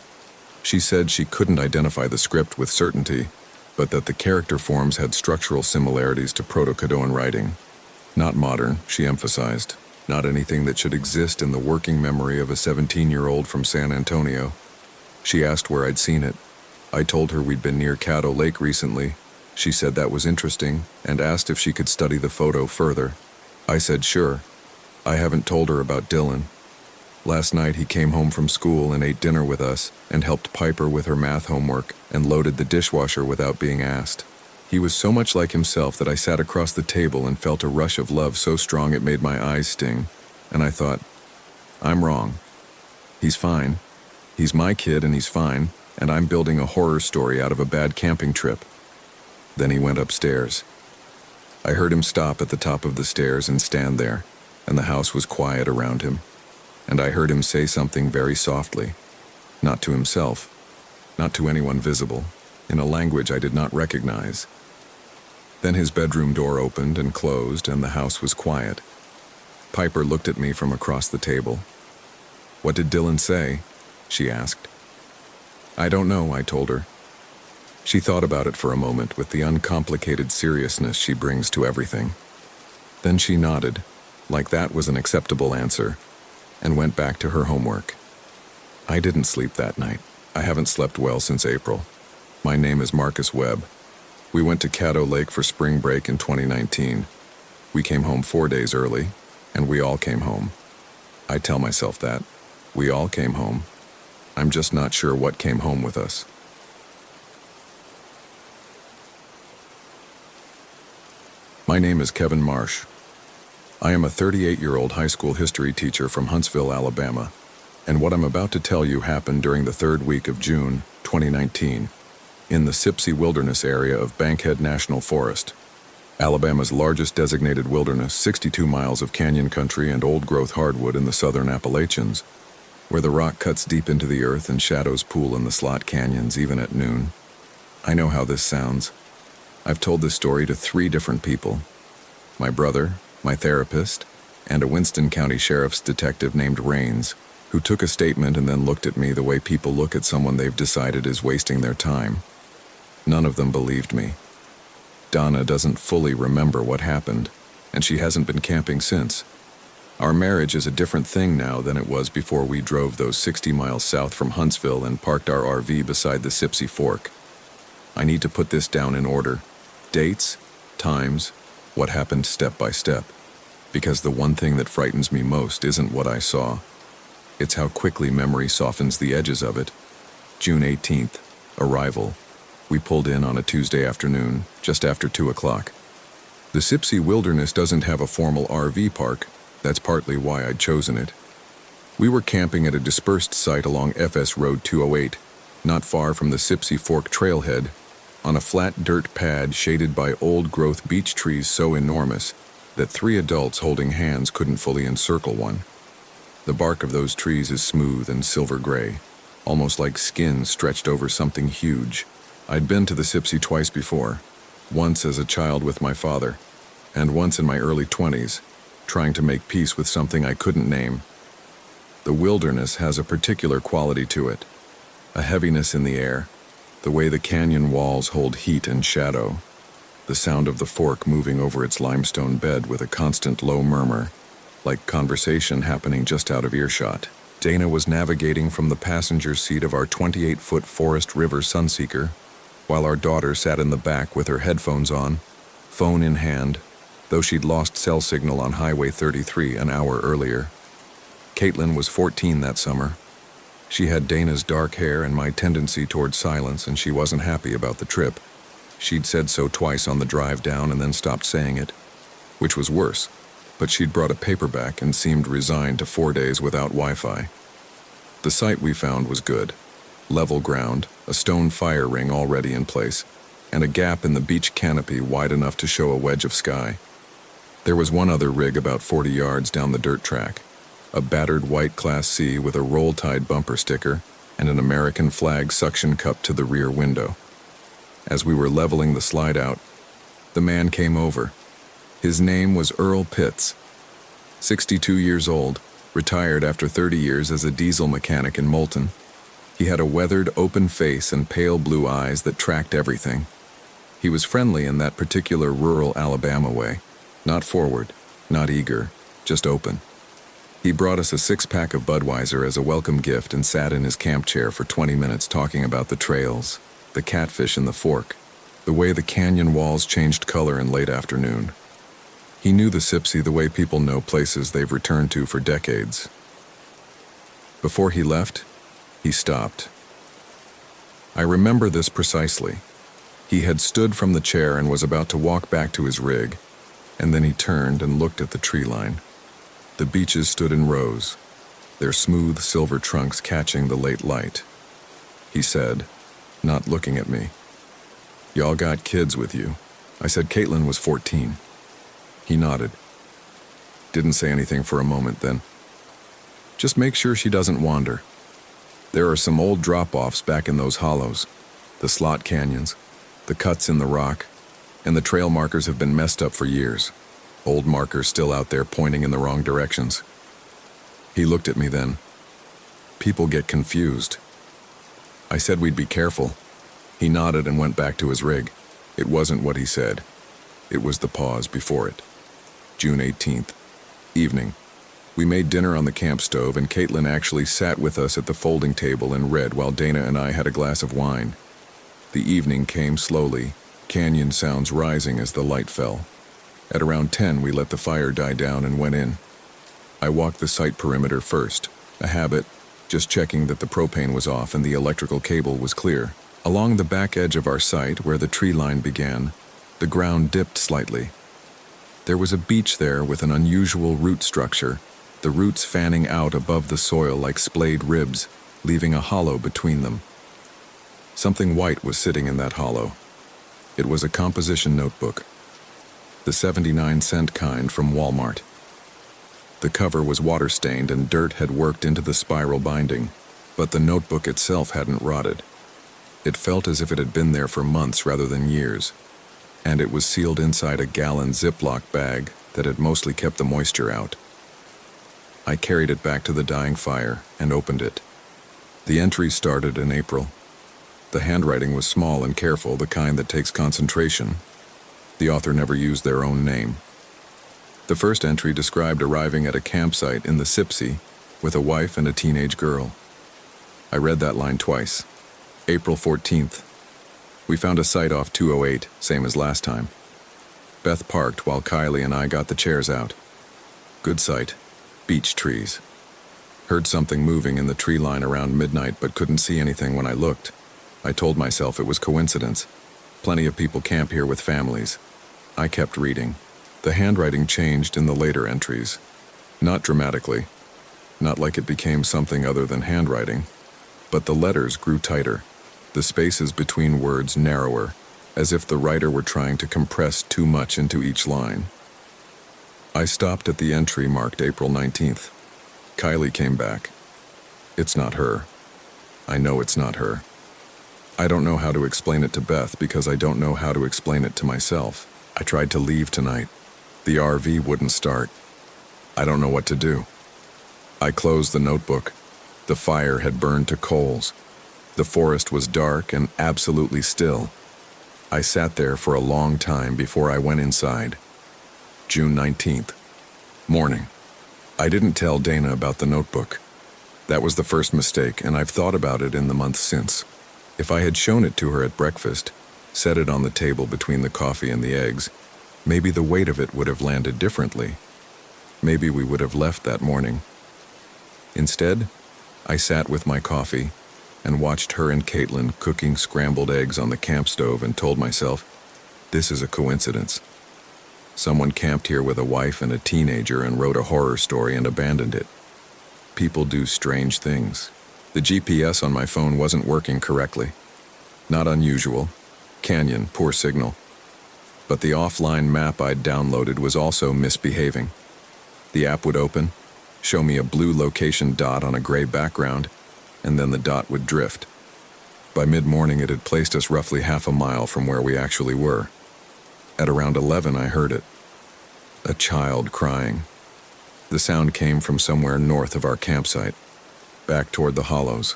She said she couldn't identify the script with certainty, but that the character forms had structural similarities to Proto-Caddoan writing. Not modern, she emphasized. Not anything that should exist in the working memory of a 17-year-old from San Antonio. She asked where I'd seen it. I told her we'd been near Caddo Lake recently. She said that was interesting and asked if she could study the photo further. I said sure. I haven't told her about Dylan. Last night he came home from school and ate dinner with us and helped Piper with her math homework and loaded the dishwasher without being asked. He was so much like himself that I sat across the table and felt a rush of love so strong it made my eyes sting. And I thought, I'm wrong. He's fine. He's my kid and he's fine, and I'm building a horror story out of a bad camping trip. Then he went upstairs. I heard him stop at the top of the stairs and stand there, and the house was quiet around him. And I heard him say something very softly, not to himself, not to anyone visible, in a language I did not recognize. Then his bedroom door opened and closed, and the house was quiet. Piper looked at me from across the table. "What did Dylan say?" she asked. "I don't know," I told her. She thought about it for a moment with the uncomplicated seriousness she brings to everything. Then she nodded, like that was an acceptable answer, and went back to her homework. I didn't sleep that night. I haven't slept well since April. My name is Marcus Webb. We went to Caddo Lake for spring break in 2019. We came home 4 days early, and we all came home. I tell myself that. We all came home. I'm just not sure what came home with us. My name is Kevin Marsh. I am a 38-year-old high school history teacher from Huntsville, Alabama, and what I'm about to tell you happened during the 3rd week of June, 2019, in the Sipsey Wilderness area of Bankhead National Forest, Alabama's largest designated wilderness, 62 miles of canyon country and old-growth hardwood in the southern Appalachians, where the rock cuts deep into the earth and shadows pool in the slot canyons even at noon. I know how this sounds. I've told this story to 3 different people: my brother, my therapist, and a Winston County Sheriff's detective named Rains, who took a statement and then looked at me the way people look at someone they've decided is wasting their time. None of them believed me. Donna doesn't fully remember what happened, and she hasn't been camping since. Our marriage is a different thing now than it was before we drove those 60 miles south from Huntsville and parked our RV beside the Sipsey Fork. I need to put this down in order. Dates, times, what happened step by step. Because the one thing that frightens me most isn't what I saw. It's how quickly memory softens the edges of it. June 18th, arrival. We pulled in on a Tuesday afternoon, just after 2 o'clock. The Sipsey Wilderness doesn't have a formal RV park. That's partly why I'd chosen it. We were camping at a dispersed site along FS Road 208, not far from the Sipsey Fork trailhead, on a flat dirt pad shaded by old-growth beech trees so enormous that 3 adults holding hands couldn't fully encircle one. The bark of those trees is smooth and silver gray, almost like skin stretched over something huge. I'd been to the Sipsey twice before, once as a child with my father, and once in my early 20s, trying to make peace with something I couldn't name. The wilderness has a particular quality to it, a heaviness in the air, the way the canyon walls hold heat and shadow, the sound of the fork moving over its limestone bed with a constant low murmur, like conversation happening just out of earshot. Dana was navigating from the passenger seat of our 28-foot Forest River Sunseeker, while our daughter sat in the back with her headphones on, phone in hand, though she'd lost cell signal on Highway 33 an hour earlier. Caitlin was 14 that summer. She had Dana's dark hair and my tendency toward silence, and she wasn't happy about the trip. She'd said so twice on the drive down and then stopped saying it, which was worse, but she'd brought a paperback and seemed resigned to 4 days without Wi-Fi. The site we found was good. Level ground, a stone fire ring already in place, and a gap in the beach canopy wide enough to show a wedge of sky. There was one other rig about 40 yards down the dirt track, a battered white Class C with a roll-tide bumper sticker and an American flag suction cup to the rear window. As we were leveling the slide out, the man came over. His name was Earl Pitts, 62 years old, retired after 30 years as a diesel mechanic in Moulton. He had a weathered, open face and pale blue eyes that tracked everything. He was friendly in that particular rural Alabama way. Not forward, not eager, just open. He brought us a 6-pack of Budweiser as a welcome gift and sat in his camp chair for 20 minutes talking about the trails, the catfish in the fork, the way the canyon walls changed color in late afternoon. He knew the Sipsey the way people know places they've returned to for decades. Before he left, he stopped. I remember this precisely. He had stood from the chair and was about to walk back to his rig, and then he turned and looked at the tree line. The beeches stood in rows, their smooth silver trunks catching the late light. He said, not looking at me, "Y'all got kids with you." I said Caitlin was 14. He nodded. Didn't say anything for a moment then. "Just make sure she doesn't wander. There are some old drop-offs back in those hollows, the slot canyons, the cuts in the rock, and the trail markers have been messed up for years. Old markers still out there pointing in the wrong directions." He looked at me then. "People get confused." I said we'd be careful. He nodded and went back to his rig. It wasn't what he said. It was the pause before it. June 18th, evening. We made dinner on the camp stove, and Caitlin actually sat with us at the folding table and read while Dana and I had a glass of wine. The evening came slowly, canyon sounds rising as the light fell. At around 10, we let the fire die down and went in. I walked the site perimeter first, a habit, just checking that the propane was off and the electrical cable was clear. Along the back edge of our site, where the tree line began, the ground dipped slightly. There was a beach there with an unusual root structure, the roots fanning out above the soil like splayed ribs, leaving a hollow between them. Something white was sitting in that hollow. It was a composition notebook, the 79-cent kind from Walmart. The cover was water-stained and dirt had worked into the spiral binding, but the notebook itself hadn't rotted. It felt as if it had been there for months rather than years, and it was sealed inside a gallon Ziploc bag that had mostly kept the moisture out. I carried it back to the dying fire and opened it. The entry started in April. The handwriting was small and careful, the kind that takes concentration. The author never used their own name. The first entry described arriving at a campsite in the Sipsey with a wife and a teenage girl. I read that line twice. April 14th. We found a site off 208, same as last time. Beth parked while Kylie and I got the chairs out. Good site. Beech trees. Heard something moving in the tree line around midnight but couldn't see anything when I looked. I told myself it was coincidence. Plenty of people camp here with families. I kept reading. The handwriting changed in the later entries. Not dramatically. Not like it became something other than handwriting. But the letters grew tighter. The spaces between words narrower, as if the writer were trying to compress too much into each line. I stopped at the entry marked April 19th. Kylie came back. It's not her. I know it's not her. I don't know how to explain it to Beth because I don't know how to explain it to myself. I tried to leave tonight. The RV wouldn't start. I don't know what to do. I closed the notebook. The fire had burned to coals. The forest was dark and absolutely still. I sat there for a long time before I went inside. June 19th. Morning. I didn't tell Dana about the notebook. That was the first mistake, and I've thought about it in the months since. If I had shown it to her at breakfast, set it on the table between the coffee and the eggs, maybe the weight of it would have landed differently. Maybe we would have left that morning. Instead, I sat with my coffee and watched her and Caitlin cooking scrambled eggs on the camp stove and told myself, this is a coincidence. Someone camped here with a wife and a teenager and wrote a horror story and abandoned it. People do strange things. The GPS on my phone wasn't working correctly. Not unusual. Canyon, poor signal. But the offline map I'd downloaded was also misbehaving. The app would open, show me a blue location dot on a gray background, and then the dot would drift. By mid-morning, it had placed us roughly half a mile from where we actually were. At around 11, I heard it. A child crying. The sound came from somewhere north of our campsite, back toward the hollows,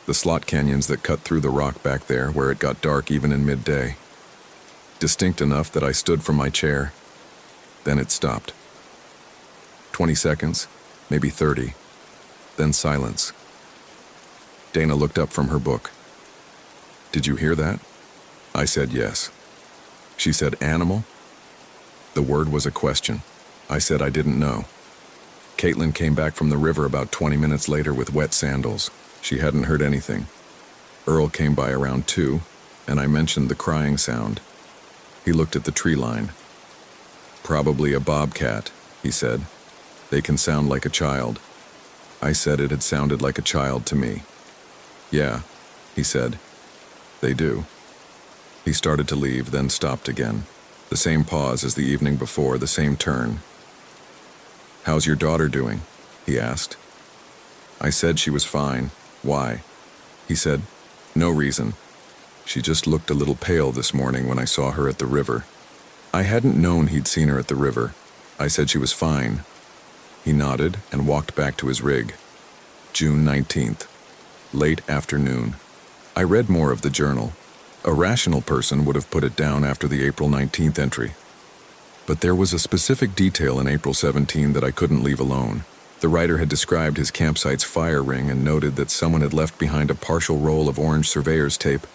the slot canyons that cut through the rock back there where it got dark even in midday. Distinct enough that I stood from my chair. Then it stopped. 20 seconds, maybe 30. Then silence. Dana looked up from her book. Did you hear that? I said yes. She said animal? The word was a question. I said I didn't know. Caitlin came back from the river about 20 minutes later with wet sandals. She hadn't heard anything. Earl came by around 2, and I mentioned the crying sound. He looked at the tree line. Probably a bobcat, he said. They can sound like a child. I said it had sounded like a child to me. Yeah, he said. They do. He started to leave, then stopped again. The same pause as the evening before, the same turn. How's your daughter doing? He asked. I said she was fine. Why? He said, no reason. She just looked a little pale this morning when I saw her at the river. I hadn't known he'd seen her at the river. I said she was fine. He nodded and walked back to his rig. June 19th. Late afternoon. I read more of the journal. A rational person would have put it down after the April 19th entry. But there was a specific detail in April 17 that I couldn't leave alone. The writer had described his campsite's fire ring and noted that someone had left behind a partial roll of orange surveyor's tape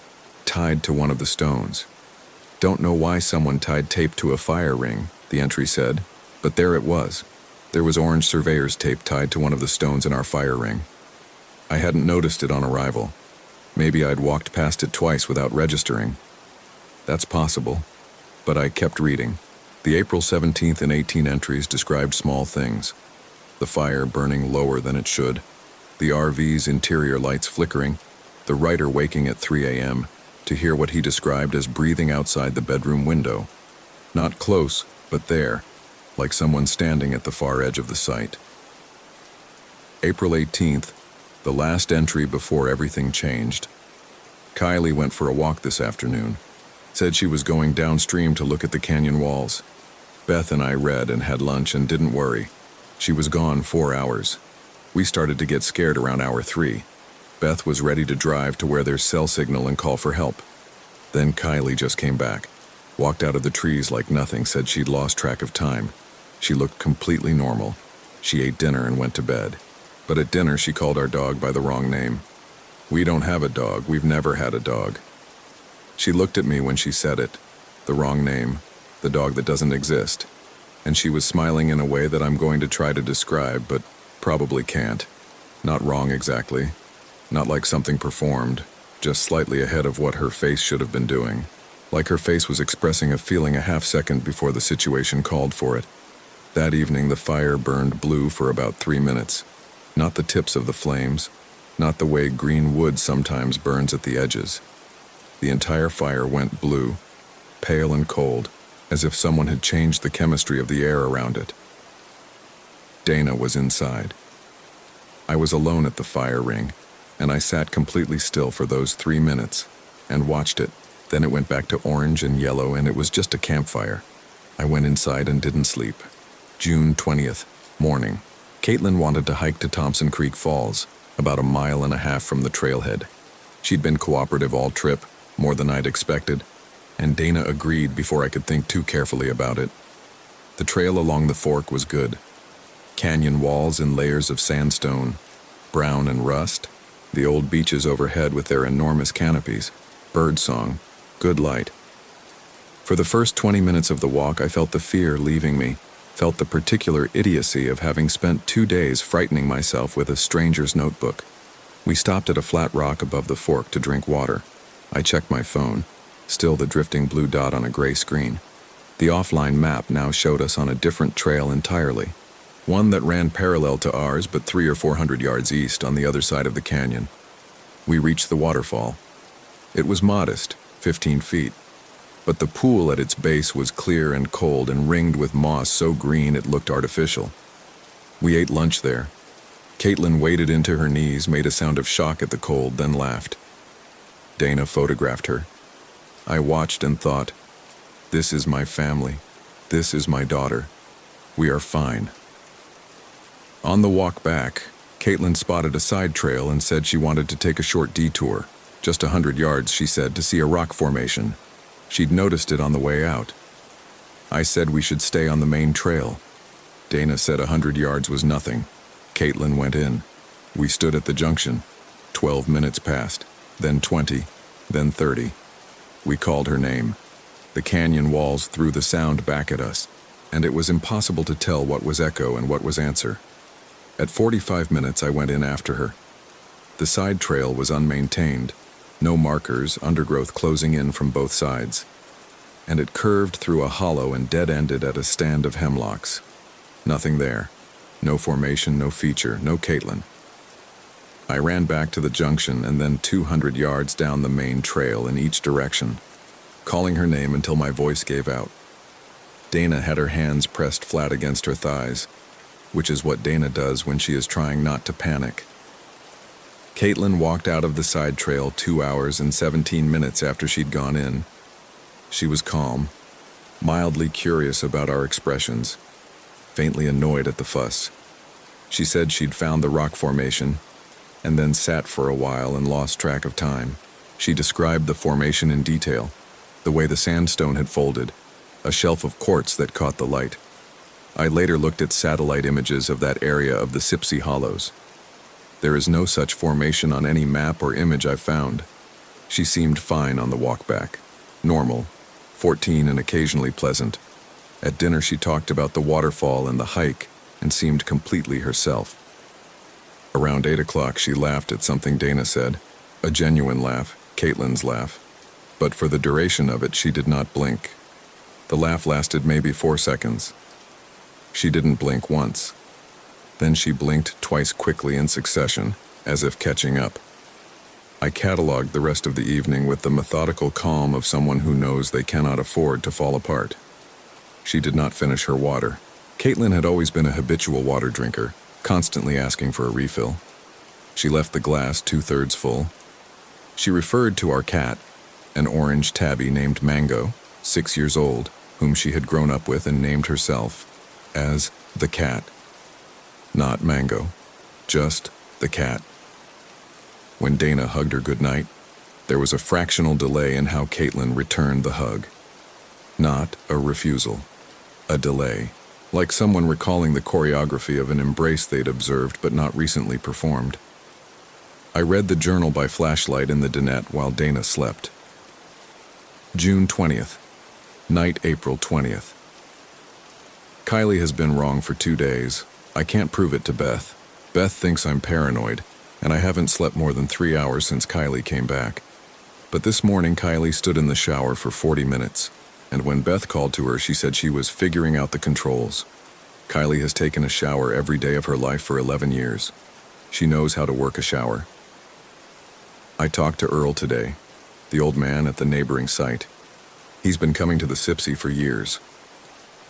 tied to one of the stones. Don't know why someone tied tape to a fire ring, the entry said, but there it was. There was orange surveyor's tape tied to one of the stones in our fire ring. I hadn't noticed it on arrival. Maybe I'd walked past it twice without registering. That's possible, but I kept reading. The April 17th and 18 entries described small things. The fire burning lower than it should, the RV's interior lights flickering, the writer waking at 3 a.m. to hear what he described as breathing outside the bedroom window. Not close, but there, like someone standing at the far edge of the site. April 18th, the last entry before everything changed. Kylie went for a walk this afternoon. Said she was going downstream to look at the canyon walls. Beth and I read and had lunch and didn't worry. She was gone 4 hours. We started to get scared around hour 3. Beth was ready to drive to where there's cell signal and call for help. Then Kylie just came back. Walked out of the trees like nothing, said she'd lost track of time. She looked completely normal. She ate dinner and went to bed. But at dinner, she called our dog by the wrong name. We don't have a dog. We've never had a dog. She looked at me when she said it. The wrong name. The dog that doesn't exist. And she was smiling in a way that I'm going to try to describe, but probably can't. Not wrong exactly. Not like something performed. Just slightly ahead of what her face should have been doing. Like her face was expressing a feeling a half second before the situation called for it. That evening, the fire burned blue for about 3 minutes. Not the tips of the flames. Not the way green wood sometimes burns at the edges. The entire fire went blue, pale and cold, as if someone had changed the chemistry of the air around it. Dana was inside. I was alone at the fire ring, and I sat completely still for those 3 minutes and watched it. Then it went back to orange and yellow, and it was just a campfire. I went inside and didn't sleep. June 20th, morning. Caitlin wanted to hike to Thompson Creek Falls, about 1.5 miles from the trailhead. She'd been cooperative all trip, more than I'd expected, and Dana agreed before I could think too carefully about it. The trail along the fork was good. Canyon walls in layers of sandstone, brown and rust, the old beaches overhead with their enormous canopies, birdsong, good light. For the first 20 minutes of the walk, I felt the fear leaving me, felt the particular idiocy of having spent 2 days frightening myself with a stranger's notebook. We stopped at a flat rock above the fork to drink water. I checked my phone, still the drifting blue dot on a gray screen. The offline map now showed us on a different trail entirely, one that ran parallel to ours but 300 or 400 yards east on the other side of the canyon. We reached the waterfall. It was modest, 15 feet, but the pool at its base was clear and cold and ringed with moss so green it looked artificial. We ate lunch there. Caitlin waded into her knees, made a sound of shock at the cold, then laughed. Dana photographed her. I watched and thought, this is my family. This is my daughter. We are fine. On the walk back, Caitlin spotted a side trail and said she wanted to take a short detour. Just 100 yards, she said, to see a rock formation. She'd noticed it on the way out. I said we should stay on the main trail. Dana said 100 yards was nothing. Caitlin went in. We stood at the junction. 12 minutes passed, then 20, then 30. We called her name. The canyon walls threw the sound back at us, and it was impossible to tell what was echo and what was answer. At 45 minutes, I went in after her. The side trail was unmaintained, no markers, undergrowth closing in from both sides, and it curved through a hollow and dead-ended at a stand of hemlocks. Nothing there. No formation, no feature, no Caitlin. I ran back to the junction and then 200 yards down the main trail in each direction, calling her name until my voice gave out. Dana had her hands pressed flat against her thighs, which is what Dana does when she is trying not to panic. Caitlin walked out of the side trail 2 hours and 17 minutes after she'd gone in. She was calm, mildly curious about our expressions, faintly annoyed at the fuss. She said she'd found the rock formation, and then sat for a while and lost track of time. She described the formation in detail, the way the sandstone had folded, a shelf of quartz that caught the light. I later looked at satellite images of that area of the Sipsey Hollows. There is no such formation on any map or image I've found. She seemed fine on the walk back. Normal, 14 and occasionally pleasant. At dinner she talked about the waterfall and the hike and seemed completely herself. Around 8 o'clock she laughed at something Dana said. A genuine laugh, Caitlin's laugh. But for the duration of it she did not blink. The laugh lasted maybe 4 seconds. She didn't blink once. Then she blinked twice quickly in succession, as if catching up. I cataloged the rest of the evening with the methodical calm of someone who knows they cannot afford to fall apart. She did not finish her water. Caitlin had always been a habitual water drinker, constantly asking for a refill. She left the glass 2/3 full. She referred to our cat, an orange tabby named Mango, 6 years old, whom she had grown up with and named herself, as the cat. Not Mango, just the cat. When Dana hugged her goodnight, there was a fractional delay in how Caitlin returned the hug. Not a refusal, a delay, like someone recalling the choreography of an embrace they'd observed but not recently performed. I read the journal by flashlight in the dinette while Dana slept. June 20th. Night, April 20th. Kylie has been wrong for 2 days. I can't prove it to Beth. Beth thinks I'm paranoid, and I haven't slept more than 3 hours since Kylie came back. But this morning, Kylie stood in the shower for 40 minutes, and when Beth called to her, she said she was figuring out the controls. Kylie has taken a shower every day of her life for 11 years. She knows how to work a shower. I talked to Earl today, the old man at the neighboring site. He's been coming to the Sipsey for years.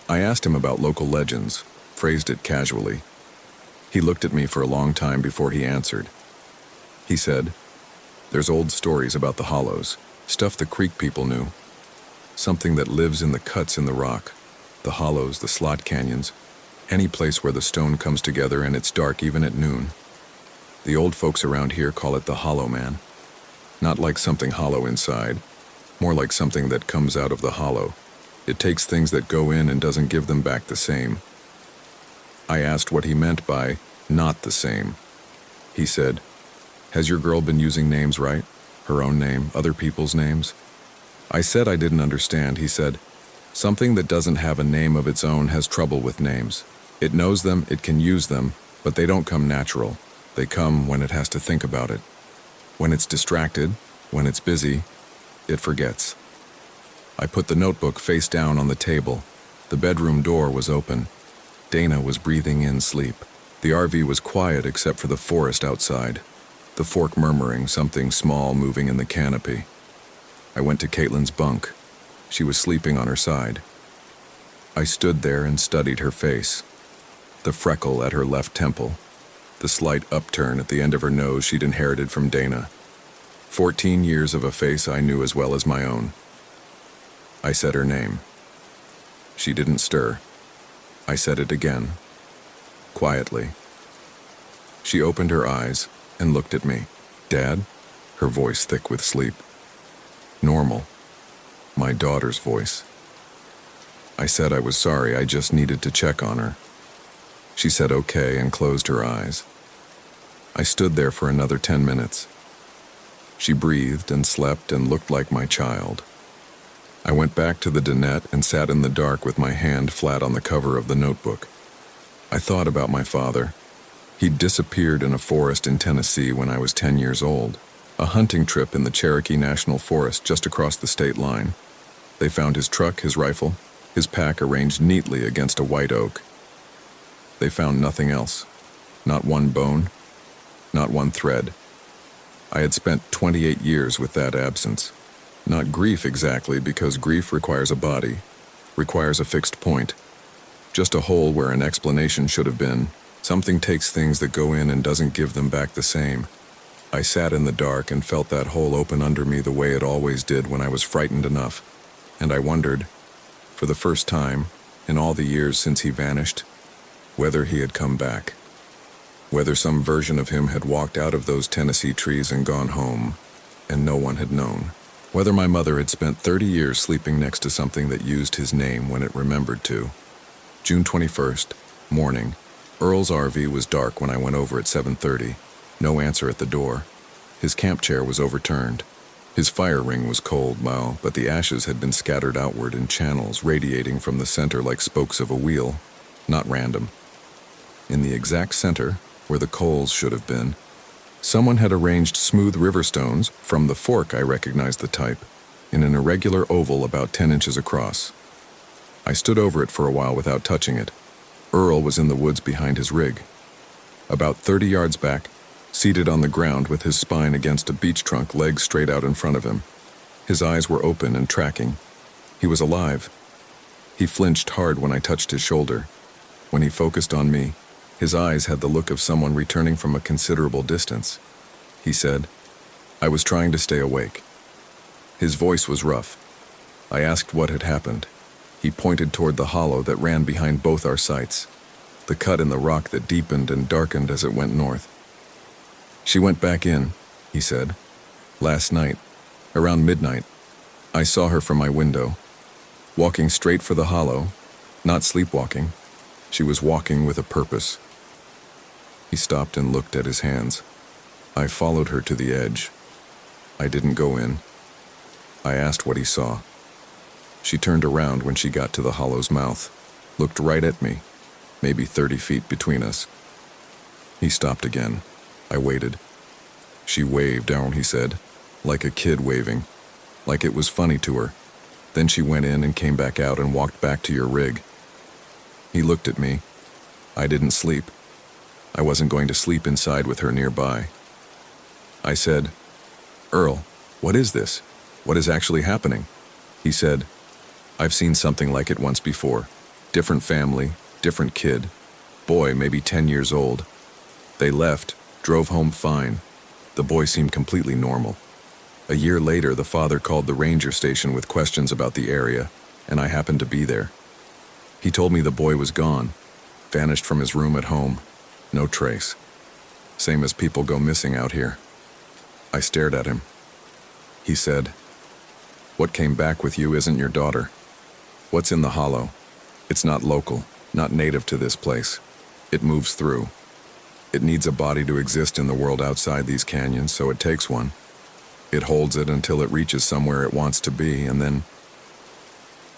I asked him about local legends, phrased it casually. He looked at me for a long time before he answered. He said, "There's old stories about the hollows, stuff the creek people knew. Something that lives in the cuts in the rock, the hollows, the slot canyons, any place where the stone comes together and it's dark even at noon. The old folks around here call it the Hollow Man. Not like something hollow inside, more like something that comes out of the hollow. It takes things that go in and doesn't give them back the same." I asked what he meant by not the same. He said, "Has your girl been using names right? Her own name, other people's names?" I said I didn't understand. He said, "Something that doesn't have a name of its own has trouble with names. It knows them, it can use them, but they don't come natural. They come when it has to think about it. When it's distracted, when it's busy, it forgets." I put the notebook face down on the table. The bedroom door was open. Dana was breathing in sleep. The RV was quiet except for the forest outside, the fork murmuring, something small moving in the canopy. I went to Caitlin's bunk. She was sleeping on her side. I stood there and studied her face. The freckle at her left temple, the slight upturn at the end of her nose she'd inherited from Dana. 14 years of a face I knew as well as my own. I said her name. She didn't stir. I said it again, quietly. She opened her eyes and looked at me. "Dad?" Her voice thick with sleep. Normal. My daughter's voice. I said I was sorry, I just needed to check on her. She said okay and closed her eyes. I stood there for another 10 minutes. She breathed and slept and looked like my child. I went back to the dinette and sat in the dark with my hand flat on the cover of the notebook. I thought about my father. He'd disappeared in a forest in Tennessee when I was 10 years old, a hunting trip in the Cherokee National Forest just across the state line. They found his truck, his rifle, his pack arranged neatly against a white oak. They found nothing else. Not one bone, not one thread. I had spent 28 years with that absence. Not grief exactly, because grief requires a body, requires a fixed point. Just a hole where an explanation should have been. Something takes things that go in and doesn't give them back the same. I sat in the dark and felt that hole open under me the way it always did when I was frightened enough. And I wondered, for the first time, in all the years since he vanished, whether he had come back. Whether some version of him had walked out of those Tennessee trees and gone home, and no one had known. Whether my mother had spent 30 years sleeping next to something that used his name when it remembered to. June 21st, morning. Earl's RV was dark when I went over at 7:30. No answer at the door. His camp chair was overturned. His fire ring was cold, but the ashes had been scattered outward in channels radiating from the center like spokes of a wheel. Not random. In the exact center, where the coals should have been, someone had arranged smooth river stones. From the fork I recognized the type, in an irregular oval about 10 inches across. I stood over it for a while without touching it. Earl was in the woods behind his rig. About 30 yards back, seated on the ground with his spine against a beech trunk, legs straight out in front of him. His eyes were open and tracking. He was alive. He flinched hard when I touched his shoulder. When he focused on me, his eyes had the look of someone returning from a considerable distance. He said, "I was trying to stay awake." His voice was rough. I asked what had happened. He pointed toward the hollow that ran behind both our sites, the cut in the rock that deepened and darkened as it went north. "She went back in," he said. "Last night, around midnight. I saw her from my window, walking straight for the hollow, not sleepwalking, She was walking with a purpose. He stopped and looked at his hands. I followed her to the edge. I didn't go in. I asked what he saw. She turned around when she got to the hollow's mouth, looked right at me, maybe 30 feet between us. He stopped again. I waited. She waved down, he said, like a kid waving, like it was funny to her. Then she went in and came back out and walked back to your rig. He looked at me. I didn't sleep. I wasn't going to sleep inside with her nearby. I said, "Earl, what is this? What is actually happening?" He said, "I've seen something like it once before. Different family, different kid. Boy, maybe 10 years old. They left, drove home fine. The boy seemed completely normal. A year later, the father called the ranger station with questions about the area, and I happened to be there. He told me the boy was gone, vanished from his room at home. No trace. Same as people go missing out here." I stared at him. He said, "What came back with you isn't your daughter. What's in the hollow? It's not local, not native to this place. It moves through. It needs a body to exist in the world outside these canyons, so it takes one. It holds it until it reaches somewhere it wants to be, and then..."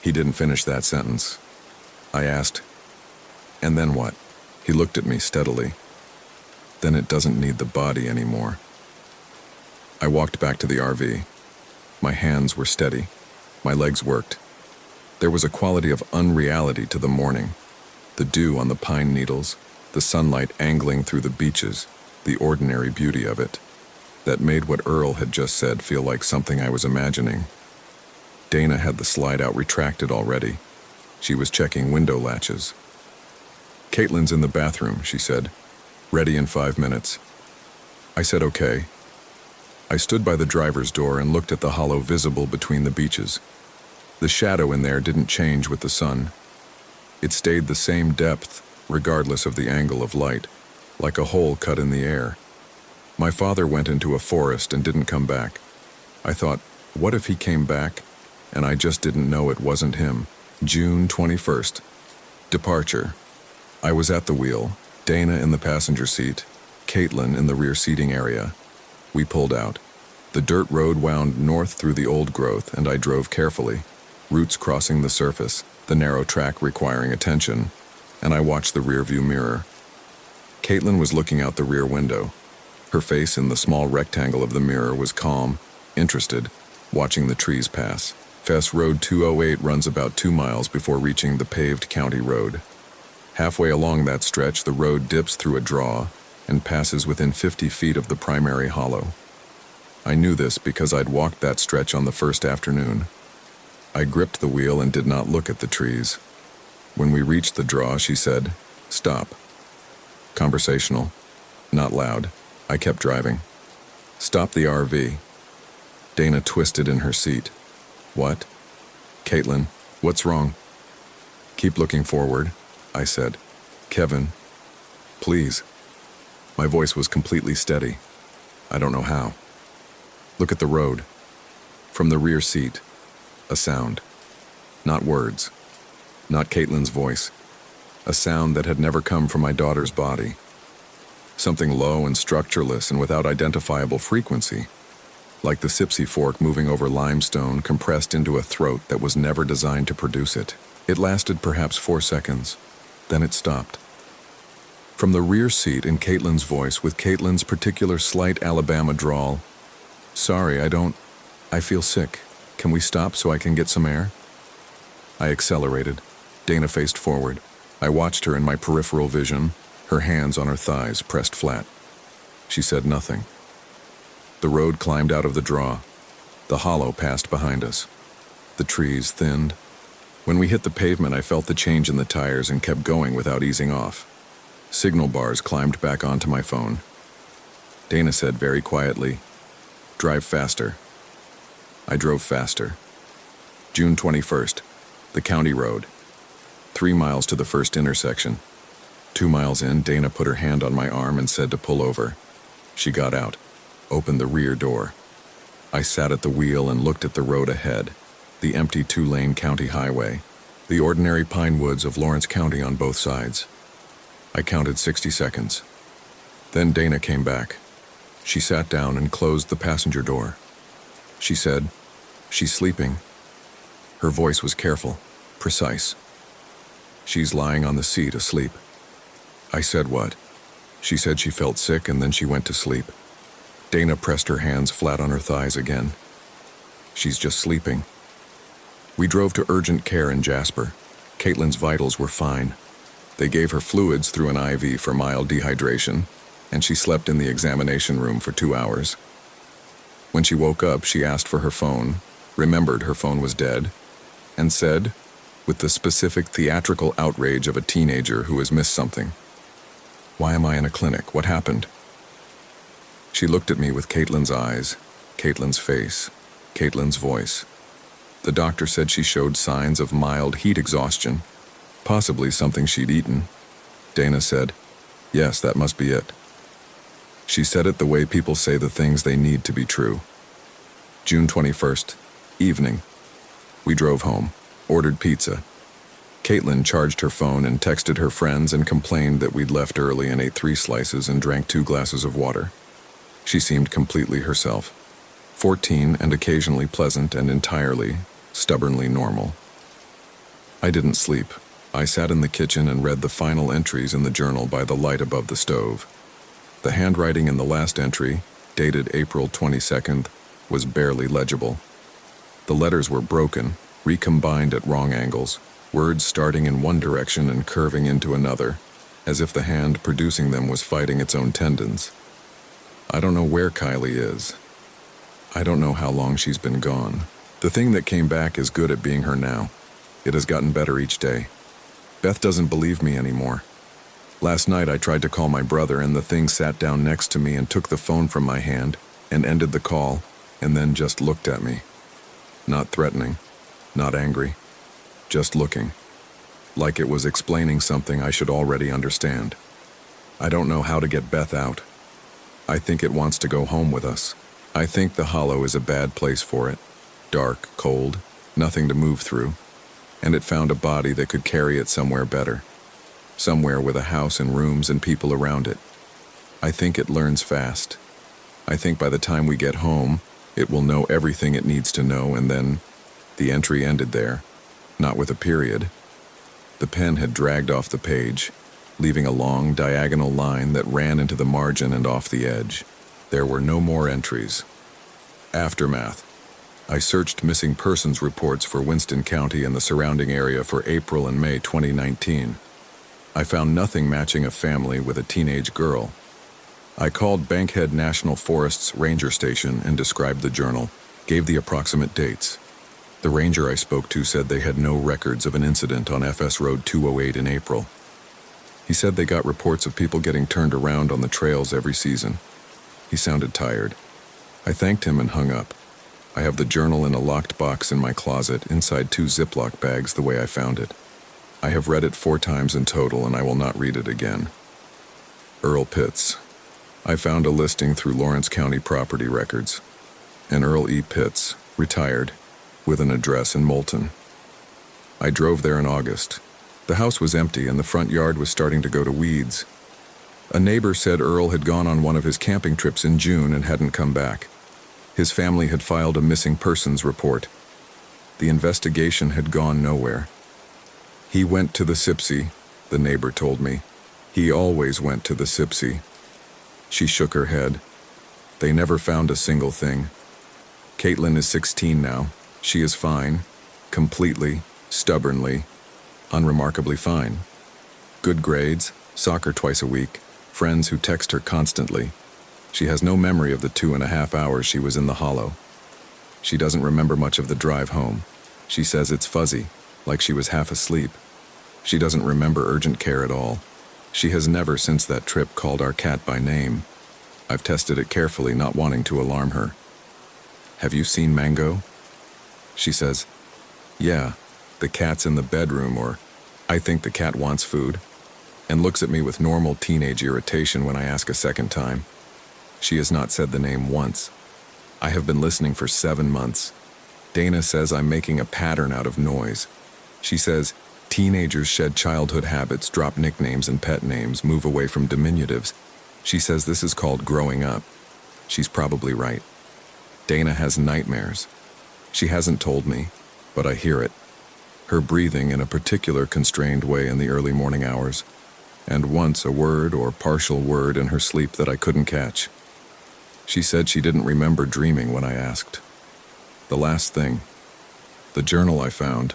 He didn't finish that sentence. I asked, "And then what?" He looked at me steadily. "Then it doesn't need the body anymore." I walked back to the RV. My hands were steady. My legs worked. There was a quality of unreality to the morning. The dew on the pine needles, the sunlight angling through the beaches, the ordinary beauty of it, that made what Earl had just said feel like something I was imagining. Dana had the slide-out retracted already. She was checking window latches. "Caitlin's in the bathroom," she said. "Ready in 5 minutes." I said okay. I stood by the driver's door and looked at the hollow visible between the beaches. The shadow in there didn't change with the sun. It stayed the same depth, regardless of the angle of light, like a hole cut in the air. My father went into a forest and didn't come back. I thought, what if he came back, and I just didn't know it wasn't him? June 21st. Departure. I was at the wheel, Dana in the passenger seat, Caitlin in the rear seating area. We pulled out. The dirt road wound north through the old growth, and I drove carefully, roots crossing the surface, the narrow track requiring attention, and I watched the rearview mirror. Caitlin was looking out the rear window. Her face in the small rectangle of the mirror was calm, interested, watching the trees pass. Fess Road 208 runs about 2 miles before reaching the paved county road. Halfway along that stretch, the road dips through a draw and passes within 50 feet of the primary hollow. I knew this because I'd walked that stretch on the first afternoon. I gripped the wheel and did not look at the trees. When we reached the draw, she said, "Stop." Conversational. Not loud. I kept driving. "Stop the RV." Dana twisted in her seat. "What?" "Caitlin, what's wrong?" "Keep looking forward," I said. "Kevin, please." My voice was completely steady. I don't know how. "Look at the road." From the rear seat, a sound. Not words. Not Caitlin's voice. A sound that had never come from my daughter's body. Something low and structureless and without identifiable frequency. Like the Sipsey Fork moving over limestone compressed into a throat that was never designed to produce it. It lasted perhaps 4 seconds. Then it stopped. From the rear seat in Caitlin's voice, with Caitlin's particular slight Alabama drawl, "Sorry, I feel sick. Can we stop so I can get some air?" I accelerated. Dana faced forward. I watched her in my peripheral vision, her hands on her thighs pressed flat. She said nothing. The road climbed out of the draw. The hollow passed behind us. The trees thinned. When we hit the pavement, I felt the change in the tires and kept going without easing off. Signal bars climbed back onto my phone. Dana said very quietly, "Drive faster." I drove faster. June 21st, the county road. 3 miles to the first intersection. 2 miles in, Dana put her hand on my arm and said to pull over. She got out, opened the rear door. I sat at the wheel and looked at the road ahead, the empty 2-lane county highway. The ordinary pine woods of Lawrence County on both sides. I counted 60 seconds. Then Dana came back. She sat down and closed the passenger door. She said, "She's sleeping." Her voice was careful, precise. "She's lying on the seat asleep." I said, "What?" She said she felt sick and then she went to sleep. Dana pressed her hands flat on her thighs again. "She's just sleeping." We drove to urgent care in Jasper. Caitlin's vitals were fine. They gave her fluids through an IV for mild dehydration, and she slept in the examination room for 2 hours. When she woke up, she asked for her phone, remembered her phone was dead, and said, with the specific theatrical outrage of a teenager who has missed something, "Why am I in a clinic? What happened?" She looked at me with Caitlin's eyes, Caitlin's face, Caitlin's voice. The doctor said she showed signs of mild heat exhaustion, possibly something she'd eaten. Dana said, "Yes, that must be it." She said it the way people say the things they need to be true. June 21st, evening. We drove home, ordered pizza. Caitlin charged her phone and texted her friends and complained that we'd left early and ate 3 slices and drank 2 glasses of water. She seemed completely herself, 14 and occasionally pleasant and entirely, stubbornly normal. I didn't sleep. I sat in the kitchen and read the final entries in the journal by the light above the stove. The handwriting in the last entry, dated April 22nd, was barely legible. The letters were broken, recombined at wrong angles, words starting in one direction and curving into another, as if the hand producing them was fighting its own tendons. I don't know where Kylie is. I don't know how long she's been gone. The thing that came back is good at being her now. It has gotten better each day. Beth doesn't believe me anymore. Last night I tried to call my brother and the thing sat down next to me and took the phone from my hand and ended the call and then just looked at me. Not threatening, not angry, just looking. Like it was explaining something I should already understand. I don't know how to get Beth out. I think it wants to go home with us. I think the hollow is a bad place for it. Dark, cold, nothing to move through. And it found a body that could carry it somewhere better. Somewhere with a house and rooms and people around it. I think it learns fast. I think by the time we get home, it will know everything it needs to know, and then the entry ended there, not with a period. The pen had dragged off the page, leaving a long diagonal line that ran into the margin and off the edge. There were no more entries. Aftermath. I searched missing persons reports for Winston County and the surrounding area for April and May 2019. I found nothing matching a family with a teenage girl. I called Bankhead National Forest's ranger station and described the journal, gave the approximate dates. The ranger I spoke to said they had no records of an incident on FS Road 208 in April. He said they got reports of people getting turned around on the trails every season. He sounded tired. I thanked him and hung up. I have the journal in a locked box in my closet inside 2 Ziploc bags the way I found it. I have read it 4 times in total and I will not read it again. Earl Pitts. I found a listing through Lawrence County property records. An Earl E. Pitts, retired, with an address in Moulton. I drove there in August. The house was empty and the front yard was starting to go to weeds. A neighbor said Earl had gone on one of his camping trips in June and hadn't come back. His family had filed a missing persons report. The investigation had gone nowhere. He went to the Sipsey, the neighbor told me. He always went to the Sipsey. She shook her head. They never found a single thing. Caitlin is 16 now. She is fine, completely, stubbornly, unremarkably fine. Good grades, soccer twice a week, friends who text her constantly. She has no memory of the 2.5 hours she was in the hollow. She doesn't remember much of the drive home. She says it's fuzzy, like she was half asleep. She doesn't remember urgent care at all. She has never since that trip called our cat by name. I've tested it carefully, not wanting to alarm her. Have you seen Mango? She says, yeah, the cat's in the bedroom, or I think the cat wants food, and looks at me with normal teenage irritation when I ask a second time. She has not said the name once. I have been listening for 7 months. Dana says I'm making a pattern out of noise. She says, teenagers shed childhood habits, drop nicknames and pet names, move away from diminutives. She says this is called growing up. She's probably right. Dana has nightmares. She hasn't told me, but I hear it. Her breathing in a particular constrained way in the early morning hours, and once a word or partial word in her sleep that I couldn't catch. She said she didn't remember dreaming when I asked. The last thing, the journal I found,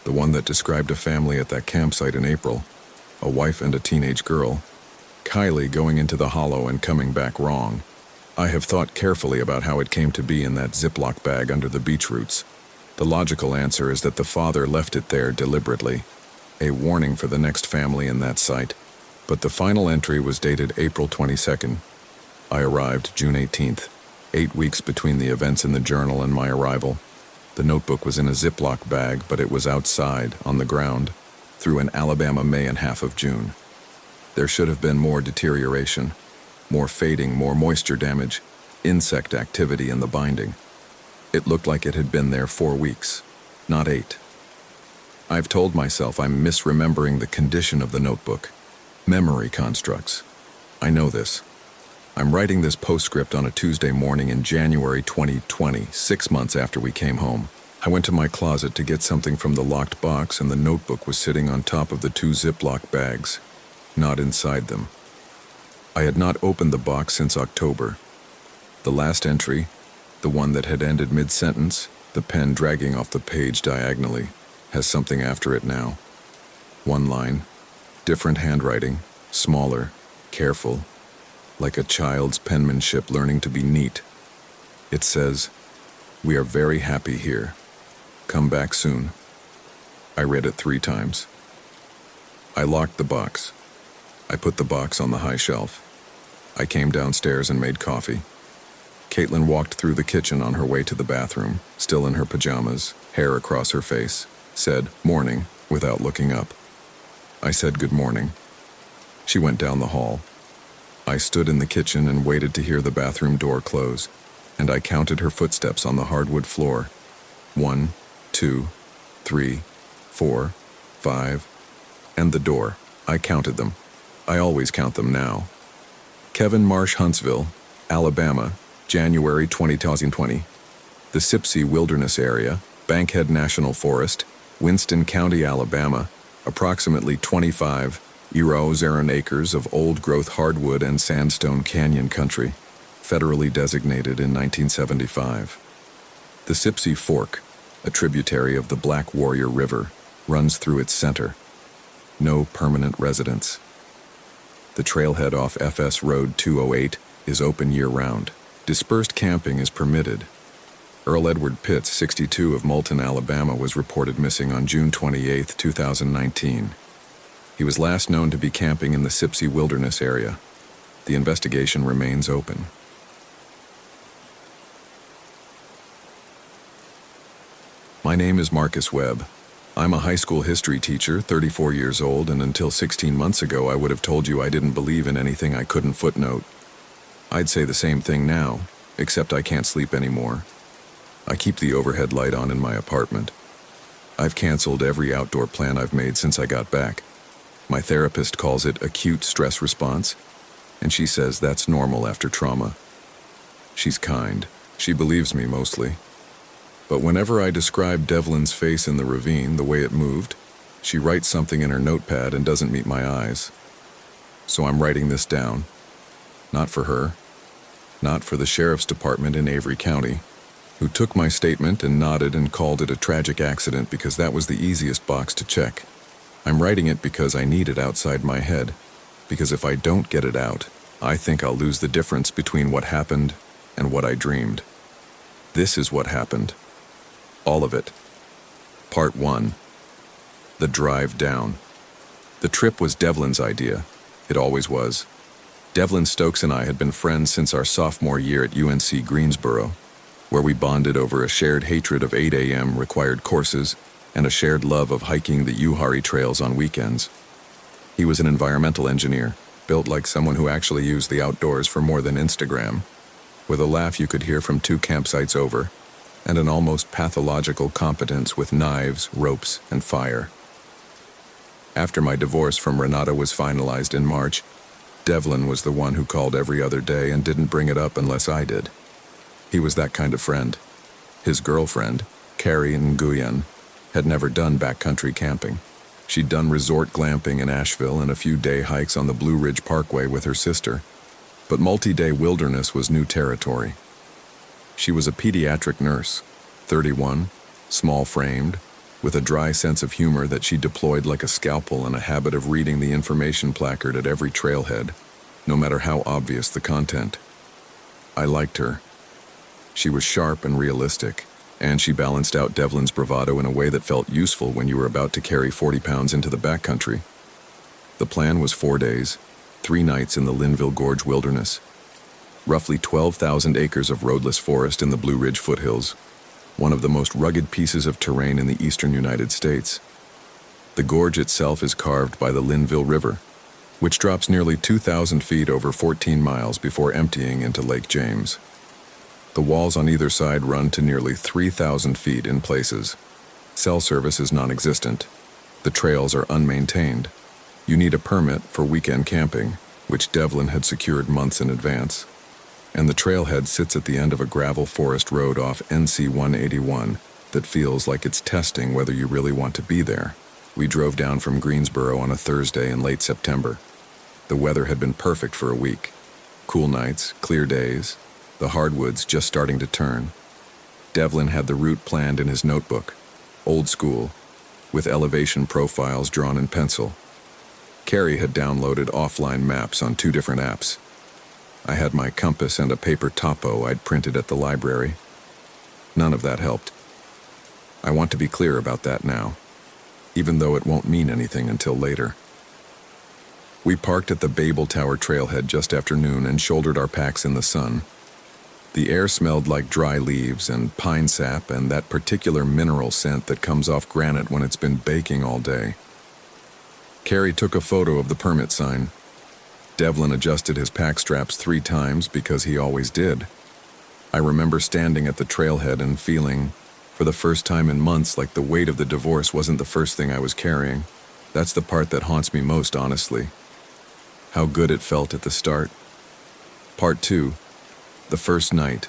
the one that described a family at that campsite in April, a wife and a teenage girl, Kylie going into the hollow and coming back wrong. I have thought carefully about how it came to be in that Ziploc bag under the beech roots. The logical answer is that the father left it there deliberately, a warning for the next family in that site. But the final entry was dated April 22nd. I arrived June 18th, 8 weeks between the events in the journal and my arrival. The notebook was in a Ziploc bag, but it was outside, on the ground, through an Alabama May and half of June. There should have been more deterioration, more fading, more moisture damage, insect activity in the binding. It looked like it had been there 4 weeks, not 8. I've told myself I'm misremembering the condition of the notebook. Memory constructs. I know this. I'm writing this postscript on a Tuesday morning in January 2020, 6 months after we came home. I went to my closet to get something from the locked box, and the notebook was sitting on top of the 2 Ziploc bags, not inside them. I had not opened the box since October. The last entry, the one that had ended mid-sentence, the pen dragging off the page diagonally, has something after it now. One line, different handwriting, smaller, careful, like a child's penmanship learning to be neat. It says, "We are very happy here. Come back soon." I read it 3 times. I locked the box. I put the box on the high shelf. I came downstairs and made coffee. Caitlin walked through the kitchen on her way to the bathroom, still in her pajamas, hair across her face, said, "Morning," without looking up. I said good morning. She went down the hall. I stood in the kitchen and waited to hear the bathroom door close, and I counted her footsteps on the hardwood floor. 1, 2, 3, 4, 5, and the door. I counted them. I always count them now. Kevin Marsh, Huntsville, Alabama, January 2020. The Sipsey Wilderness Area, Bankhead National Forest, Winston County, Alabama, approximately 25,000 acres of old-growth hardwood and sandstone canyon country, federally designated in 1975. The Sipsey Fork, a tributary of the Black Warrior River, runs through its center. No permanent residents. The trailhead off FS Road 208 is open year-round. Dispersed camping is permitted. Earl Edward Pitts, 62, of Moulton, Alabama, was reported missing on June 28, 2019. He was last known to be camping in the Sipsey Wilderness Area. The investigation remains open. My name is Marcus Webb. I'm a high school history teacher, 34 years old, and until 16 months ago I would have told you I didn't believe in anything I couldn't footnote. I'd say the same thing now, except I can't sleep anymore. I keep the overhead light on in my apartment. I've canceled every outdoor plan I've made since I got back. My therapist calls it acute stress response, and she says that's normal after trauma. She's kind. She believes me mostly. But whenever I describe Devlin's face in the ravine, the way it moved, she writes something in her notepad and doesn't meet my eyes. So I'm writing this down. Not for her. Not for the sheriff's department in Avery County, who took my statement and nodded and called it a tragic accident because that was the easiest box to check. I'm writing it because I need it outside my head, because if I don't get it out, I think I'll lose the difference between what happened and what I dreamed. This is what happened. All of it. Part 1. The drive down. The trip was Devlin's idea. It always was. Devlin Stokes and I had been friends since our sophomore year at UNC Greensboro, where we bonded over a shared hatred of 8 a.m. required courses and a shared love of hiking the Uwharrie trails on weekends. He was an environmental engineer, built like someone who actually used the outdoors for more than Instagram. With a laugh you could hear from 2 campsites over, and an almost pathological competence with knives, ropes, and fire. After my divorce from Renata was finalized in March, Devlin was the one who called every other day and didn't bring it up unless I did. He was that kind of friend. His girlfriend, Carrie Nguyen, had never done backcountry camping. She'd done resort glamping in Asheville and a few day hikes on the Blue Ridge Parkway with her sister, but multi-day wilderness was new territory. She was a pediatric nurse, 31, small-framed, with a dry sense of humor that she deployed like a scalpel and a habit of reading the information placard at every trailhead, no matter how obvious the content. I liked her. She was sharp and realistic, and she balanced out Devlin's bravado in a way that felt useful when you were about to carry 40 pounds into the backcountry. The plan was 4 days, 3 nights in the Linville Gorge Wilderness. Roughly 12,000 acres of roadless forest in the Blue Ridge foothills, one of the most rugged pieces of terrain in the eastern United States. The gorge itself is carved by the Linville River, which drops nearly 2,000 feet over 14 miles before emptying into Lake James. The walls on either side run to nearly 3,000 feet in places. Cell service is non-existent. The trails are unmaintained. You need a permit for weekend camping, which Devlin had secured months in advance. And the trailhead sits at the end of a gravel forest road off NC 181 that feels like it's testing whether you really want to be there. We drove down from Greensboro on a Thursday in late September. The weather had been perfect for a week. Cool nights, clear days, the hardwoods just starting to turn. Devlin had the route planned in his notebook, old school, with elevation profiles drawn in pencil. Carrie had downloaded offline maps on 2 different apps. I had my compass and a paper topo I'd printed at the library. None of that helped. I want to be clear about that now, even though it won't mean anything until later. We parked at the Babel Tower trailhead just after noon and shouldered our packs in the sun. The air smelled like dry leaves and pine sap and that particular mineral scent that comes off granite when it's been baking all day. Carrie took a photo of the permit sign. Devlin adjusted his pack straps 3 times because he always did. I remember standing at the trailhead and feeling, for the first time in months, like the weight of the divorce wasn't the first thing I was carrying. That's the part that haunts me most, honestly. How good it felt at the start. Part 2. The first night.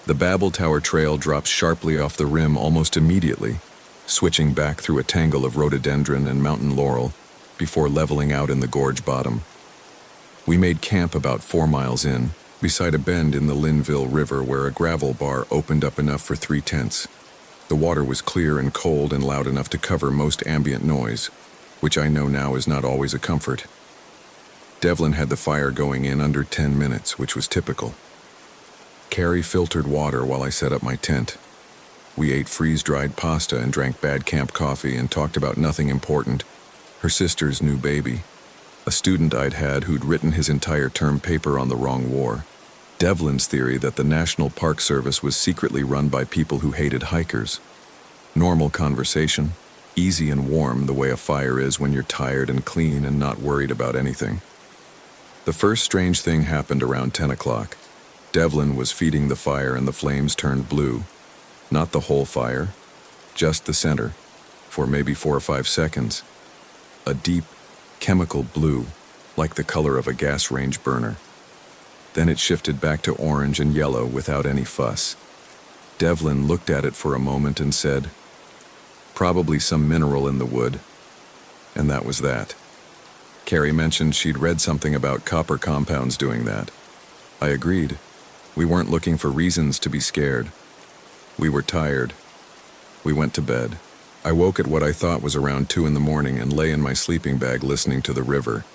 The Babel Tower trail drops sharply off the rim almost immediately, switching back through a tangle of rhododendron and mountain laurel before leveling out in the gorge bottom. We made camp about 4 miles in, beside a bend in the Linville River where a gravel bar opened up enough for 3 tents. The water was clear and cold and loud enough to cover most ambient noise, which I know now is not always a comfort. Devlin had the fire going in under 10 minutes, which was typical. Carrie filtered water while I set up my tent. We ate freeze-dried pasta and drank bad camp coffee and talked about nothing important. Her sister's new baby, a student I'd had who'd written his entire term paper on the wrong war. Devlin's theory that the National Park Service was secretly run by people who hated hikers. Normal conversation, easy and warm the way a fire is when you're tired and clean and not worried about anything. The first strange thing happened around 10 o'clock. Devlin was feeding the fire and the flames turned blue. Not the whole fire, just the center, for maybe 4 or 5 seconds. A deep, chemical blue, like the color of a gas range burner. Then it shifted back to orange and yellow without any fuss. Devlin looked at it for a moment and said, "Probably some mineral in the wood." And that was that. Carrie mentioned she'd read something about copper compounds doing that. I agreed. We weren't looking for reasons to be scared. We were tired. We went to bed. I woke at what I thought was around 2 in the morning and lay in my sleeping bag listening to the river.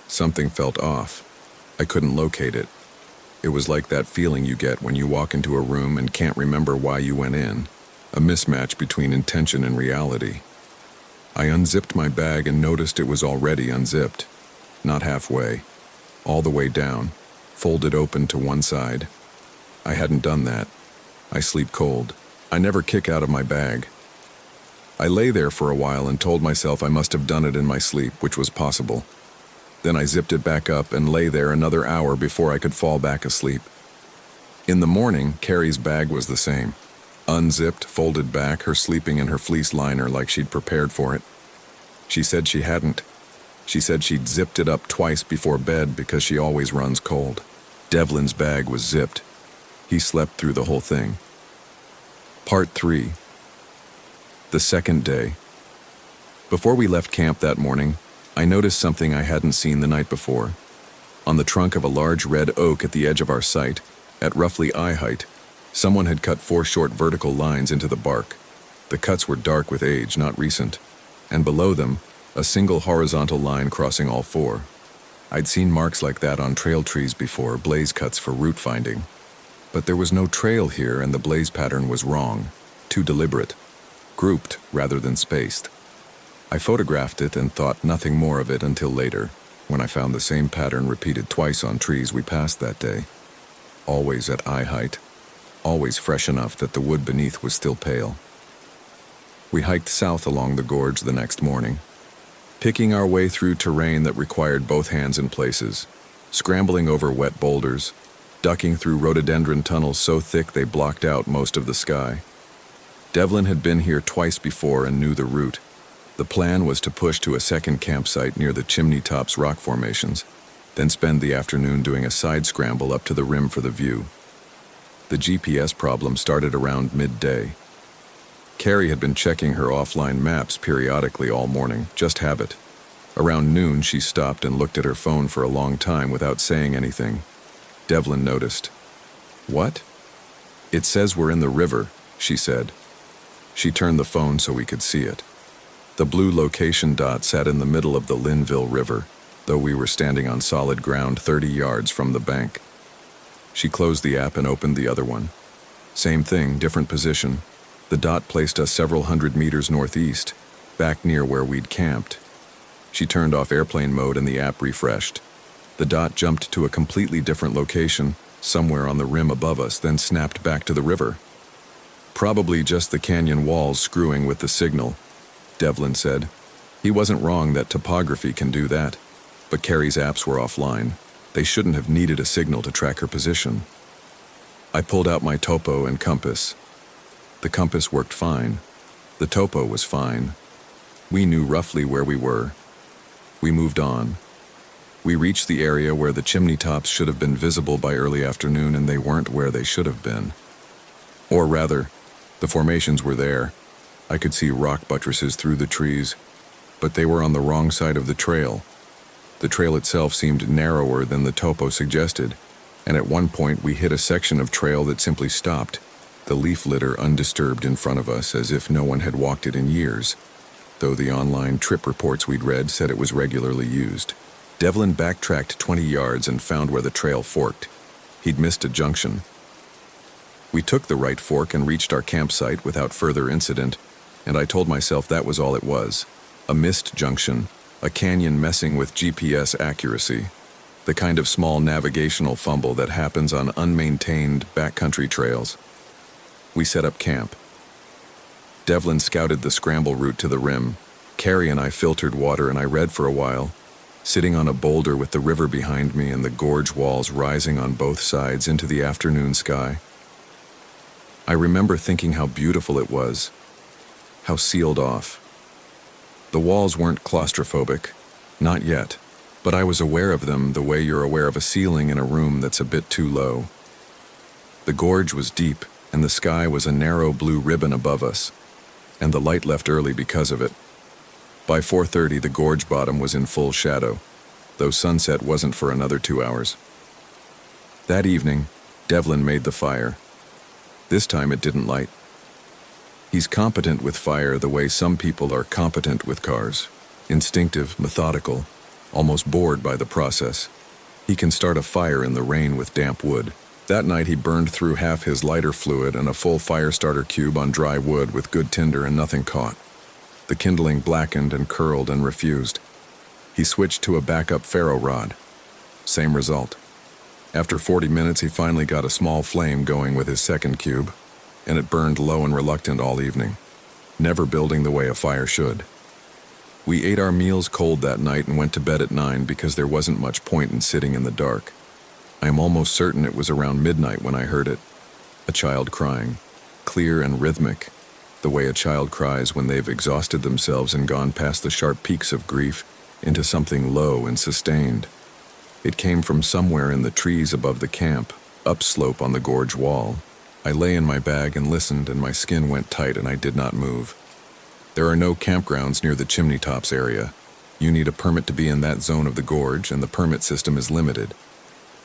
Something felt off. I couldn't locate it. It was like that feeling you get when you walk into a room and can't remember why you went in. A mismatch between intention and reality. I unzipped my bag and noticed it was already unzipped. Not halfway. All the way down. Folded open to one side. I hadn't done that. I sleep cold. I never kick out of my bag. I lay there for a while and told myself I must have done it in my sleep, which was possible. Then I zipped it back up and lay there another hour before I could fall back asleep. In the morning, Carrie's bag was the same. Unzipped, folded back, her sleeping in her fleece liner like she'd prepared for it. She said she hadn't. She said she'd zipped it up twice before bed because she always runs cold. Devlin's bag was zipped. He slept through the whole thing. Part 3. The second day. Before we left camp that morning, I noticed something I hadn't seen the night before. On the trunk of a large red oak at the edge of our site, at roughly eye height, someone had cut 4 short vertical lines into the bark. The cuts were dark with age, not recent, and below them, a single horizontal line crossing all 4. I'd seen marks like that on trail trees before, blaze cuts for root finding. But there was no trail here, and the blaze pattern was wrong, too deliberate, grouped rather than spaced. I photographed it and thought nothing more of it until later, when I found the same pattern repeated twice on trees we passed that day. Always at eye height, always fresh enough that the wood beneath was still pale. We hiked south along the gorge the next morning, picking our way through terrain that required both hands in places, scrambling over wet boulders, ducking through rhododendron tunnels so thick they blocked out most of the sky. Devlin had been here twice before and knew the route. The plan was to push to a second campsite near the Chimney Tops rock formations, then spend the afternoon doing a side scramble up to the rim for the view. The GPS problem started around midday. Carrie had been checking her offline maps periodically all morning, just habit. Around noon, she stopped and looked at her phone for a long time without saying anything. Devlin noticed. "What?" "It says we're in the river," she said. She turned the phone so we could see it. The blue location dot sat in the middle of the Linville River, though we were standing on solid ground 30 yards from the bank. She closed the app and opened the other one. Same thing, different position. The dot placed us several hundred meters northeast, back near where we'd camped. She turned off airplane mode and the app refreshed. The dot jumped to a completely different location, somewhere on the rim above us, then snapped back to the river. "Probably just the canyon walls screwing with the signal," Devlin said. He wasn't wrong that topography can do that, but Carrie's apps were offline. They shouldn't have needed a signal to track her position. I pulled out my topo and compass. The compass worked fine. The topo was fine. We knew roughly where we were. We moved on. We reached the area where the chimney tops should have been visible by early afternoon, and they weren't where they should have been. Or rather, the formations were there. I could see rock buttresses through the trees, but they were on the wrong side of the trail. The trail itself seemed narrower than the topo suggested, and at one point we hit a section of trail that simply stopped, the leaf litter undisturbed in front of us as if no one had walked it in years, though the online trip reports we'd read said it was regularly used. Devlin backtracked 20 yards and found where the trail forked. He'd missed a junction. We took the right fork and reached our campsite without further incident, and I told myself that was all it was. A missed junction, a canyon messing with GPS accuracy, the kind of small navigational fumble that happens on unmaintained backcountry trails. We set up camp. Devlin scouted the scramble route to the rim. Carrie and I filtered water and I read for a while, sitting on a boulder with the river behind me and the gorge walls rising on both sides into the afternoon sky. I remember thinking how beautiful it was, how sealed off. The walls weren't claustrophobic, not yet, but I was aware of them the way you're aware of a ceiling in a room that's a bit too low. The gorge was deep, and the sky was a narrow blue ribbon above us, and the light left early because of it. By 4:30, the gorge bottom was in full shadow, though sunset wasn't for another 2 hours. That evening, Devlin made the fire. This time it didn't light. He's competent with fire the way some people are competent with cars. Instinctive, methodical, almost bored by the process. He can start a fire in the rain with damp wood. That night he burned through half his lighter fluid and a full fire starter cube on dry wood with good tinder, and nothing caught. The kindling blackened and curled and refused. He switched to a backup ferro rod. Same result. After 40 minutes he finally got a small flame going with his second cube, and it burned low and reluctant all evening, never building the way a fire should. We ate our meals cold that night and went to bed at 9 because there wasn't much point in sitting in the dark. I am almost certain it was around midnight when I heard it, a child crying. clear and rhythmic, the way a child cries when they've exhausted themselves and gone past the sharp peaks of grief into something low and sustained. It came from somewhere in the trees above the camp, upslope on the gorge wall. I lay in my bag and listened, and my skin went tight and I did not move. There are no campgrounds near the chimney tops area. You need a permit to be in that zone of the gorge, and the permit system is limited.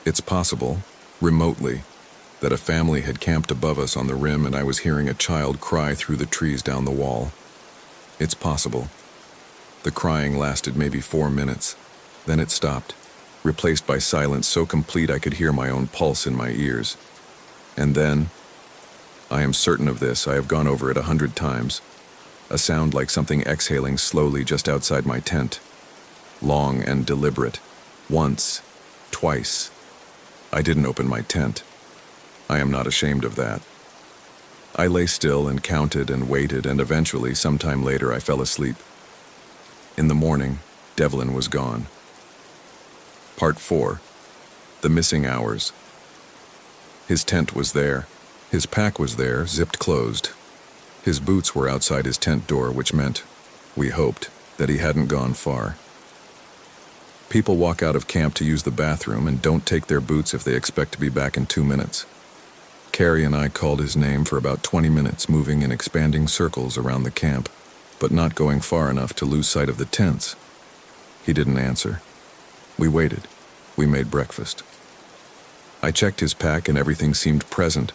It's possible, remotely, that a family had camped above us on the rim and I was hearing a child cry through the trees down the wall. It's possible. The crying lasted maybe 4 minutes. Then it stopped, replaced by silence so complete I could hear my own pulse in my ears. And then, I am certain of this, I have gone over it 100 times, a sound like something exhaling slowly just outside my tent. Long and deliberate. Once, twice. I didn't open my tent. I am not ashamed of that. I lay still and counted and waited, and eventually, sometime later, I fell asleep. In the morning, Devlin was gone. Part 4. The Missing Hours. His tent was there. His pack was there, zipped closed. His boots were outside his tent door, which meant, we hoped, that he hadn't gone far. People walk out of camp to use the bathroom and don't take their boots if they expect to be back in 2 minutes. Carrie and I called his name for about 20 minutes, moving in expanding circles around the camp, but not going far enough to lose sight of the tents. He didn't answer. We waited. We made breakfast. I checked his pack and everything seemed present,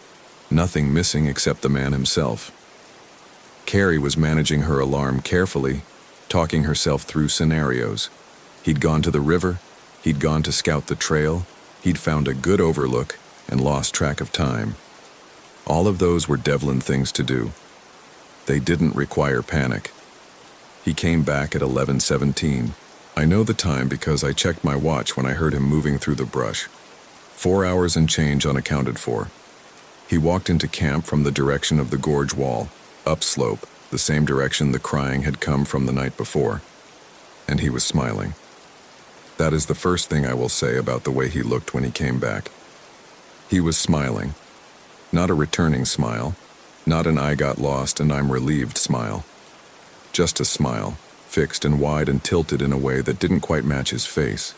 nothing missing except the man himself. Carrie was managing her alarm carefully, talking herself through scenarios. He'd gone to the river, he'd gone to scout the trail, he'd found a good overlook, and lost track of time. All of those were Devlin things to do. They didn't require panic. He came back at 11:17. I know the time because I checked my watch when I heard him moving through the brush. 4 hours and change unaccounted for. He walked into camp from the direction of the gorge wall, upslope, the same direction the crying had come from the night before. And he was smiling. That is the first thing I will say about the way he looked when he came back. He was smiling. Not a returning smile, not an I got lost and I'm relieved smile. Just a smile, fixed and wide and tilted in a way that didn't quite match his face,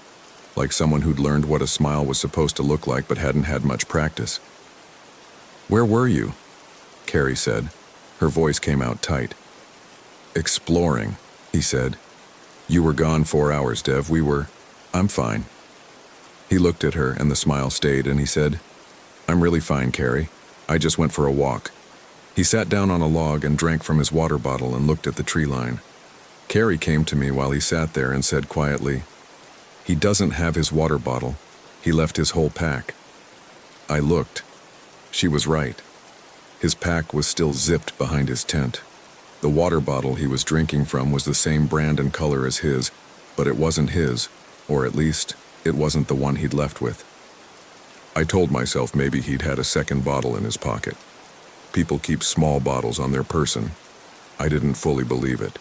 like someone who'd learned what a smile was supposed to look like but hadn't had much practice. "Where were you?" Carrie said. Her voice came out tight. "Exploring," he said. "You were gone 4 hours, Dev. I'm fine." He looked at her and the smile stayed and he said, "I'm really fine, Carrie. I just went for a walk." He sat down on a log and drank from his water bottle and looked at the tree line. Carrie came to me while he sat there and said quietly, "He doesn't have his water bottle. He left his whole pack." I looked. She was right. His pack was still zipped behind his tent. The water bottle he was drinking from was the same brand and color as his, but it wasn't his, or at least, it wasn't the one he'd left with. I told myself maybe he'd had a second bottle in his pocket. People keep small bottles on their person. I didn't fully believe it.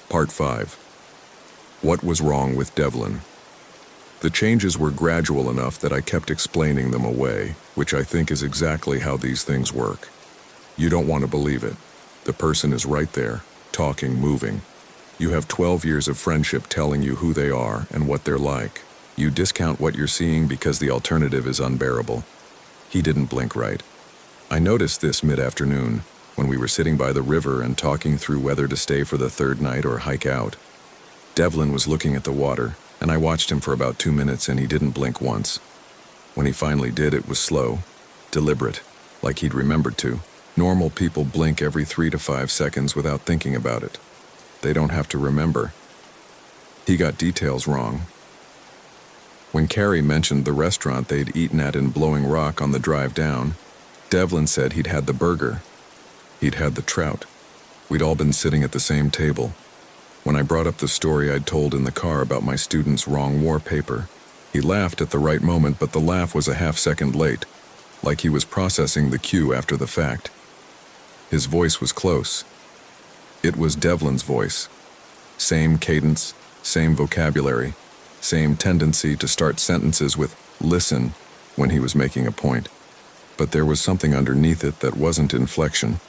Part 5. What was wrong with Devlin? The changes were gradual enough that I kept explaining them away, which I think is exactly how these things work. You don't want to believe it. The person is right there, talking, moving. You have 12 years of friendship telling you who they are and what they're like. You discount what you're seeing because the alternative is unbearable. He didn't blink right. I noticed this mid-afternoon, when we were sitting by the river and talking through whether to stay for the third night or hike out. Devlin was looking at the water, and I watched him for about 2 minutes and he didn't blink once. When he finally did, it was slow, deliberate, like he'd remembered to. Normal people blink every 3 to 5 seconds without thinking about it. They don't have to remember. He got details wrong. When Carrie mentioned the restaurant they'd eaten at in Blowing Rock on the drive down, Devlin said he'd had the burger. He'd had the trout. We'd all been sitting at the same table. When I brought up the story I'd told in the car about my student's wrong war paper, he laughed at the right moment, but the laugh was a half-second late, like he was processing the cue after the fact. His voice was close. It was Devlin's voice. Same cadence, same vocabulary, same tendency to start sentences with "listen" when he was making a point. but there was something underneath it that wasn't inflection.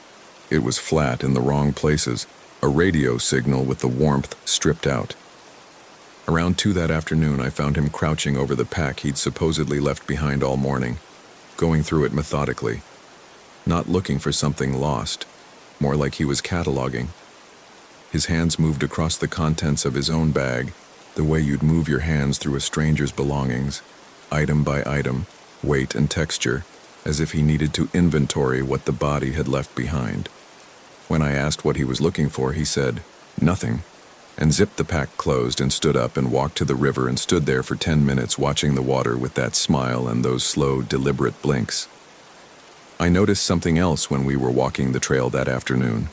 It was flat in the wrong places, a radio signal with the warmth stripped out. Around 2 that afternoon, I found him crouching over the pack he'd supposedly left behind all morning, going through it methodically, not looking for something lost, more like he was cataloging. His hands moved across the contents of his own bag, the way you'd move your hands through a stranger's belongings, item by item, weight and texture, as if he needed to inventory what the body had left behind. When I asked what he was looking for, he said, "Nothing," and zipped the pack closed and stood up and walked to the river and stood there for 10 minutes watching the water with that smile and those slow, deliberate blinks. I noticed something else when we were walking the trail that afternoon.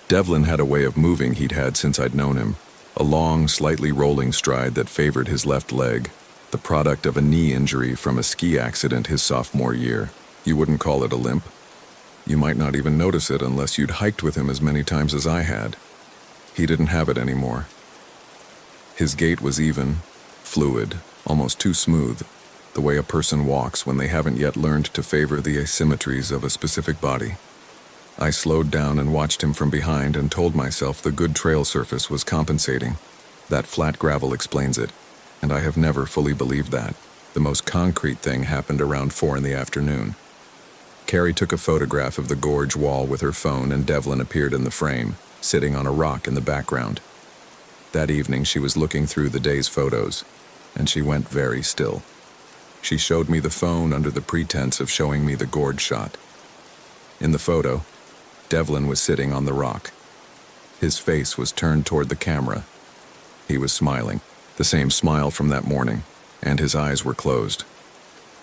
Devlin had a way of moving he'd had since I'd known him, a long, slightly rolling stride that favored his left leg, the product of a knee injury from a ski accident his sophomore year. You wouldn't call it a limp. You might not even notice it unless you'd hiked with him as many times as I had. He didn't have it anymore. His gait was even, fluid, almost too smooth, the way a person walks when they haven't yet learned to favor the asymmetries of a specific body. I slowed down and watched him from behind and told myself the good trail surface was compensating. That flat gravel explains it, and I have never fully believed that. The most concrete thing happened around 4 in the afternoon. Carrie took a photograph of the gorge wall with her phone and Devlin appeared in the frame, sitting on a rock in the background. That evening she was looking through the day's photos, and she went very still. She showed me the phone under the pretense of showing me the gorge shot. In the photo, Devlin was sitting on the rock. His face was turned toward the camera. He was smiling, the same smile from that morning, and his eyes were closed.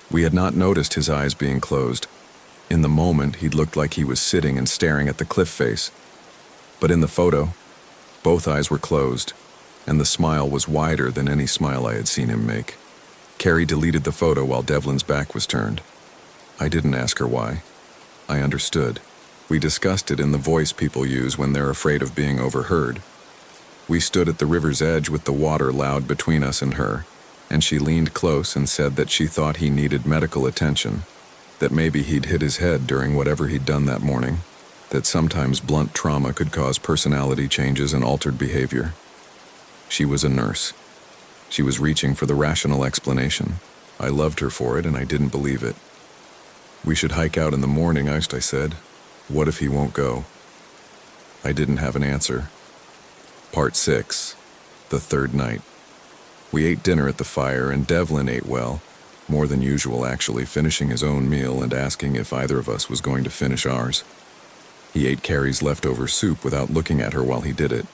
We had not noticed his eyes being closed. In the moment, he'd looked like he was sitting and staring at the cliff face. But in the photo, both eyes were closed, and the smile was wider than any smile I had seen him make. Carrie deleted the photo while Devlin's back was turned. I didn't ask her why. I understood. We discussed it in the voice people use when they're afraid of being overheard. We stood at the river's edge with the water loud between us and her, and she leaned close and said that she thought he needed medical attention, that maybe he'd hit his head during whatever he'd done that morning, that sometimes blunt trauma could cause personality changes and altered behavior. She was a nurse. She was reaching for the rational explanation. I loved her for it, and I didn't believe it. "We should hike out in the morning," I said. "What if he won't go?" I didn't have an answer. Part 6. The third night. We ate dinner at the fire, and Devlin ate well, more than usual actually, finishing his own meal and asking if either of us was going to finish ours. He ate Carrie's leftover soup without looking at her while he did it.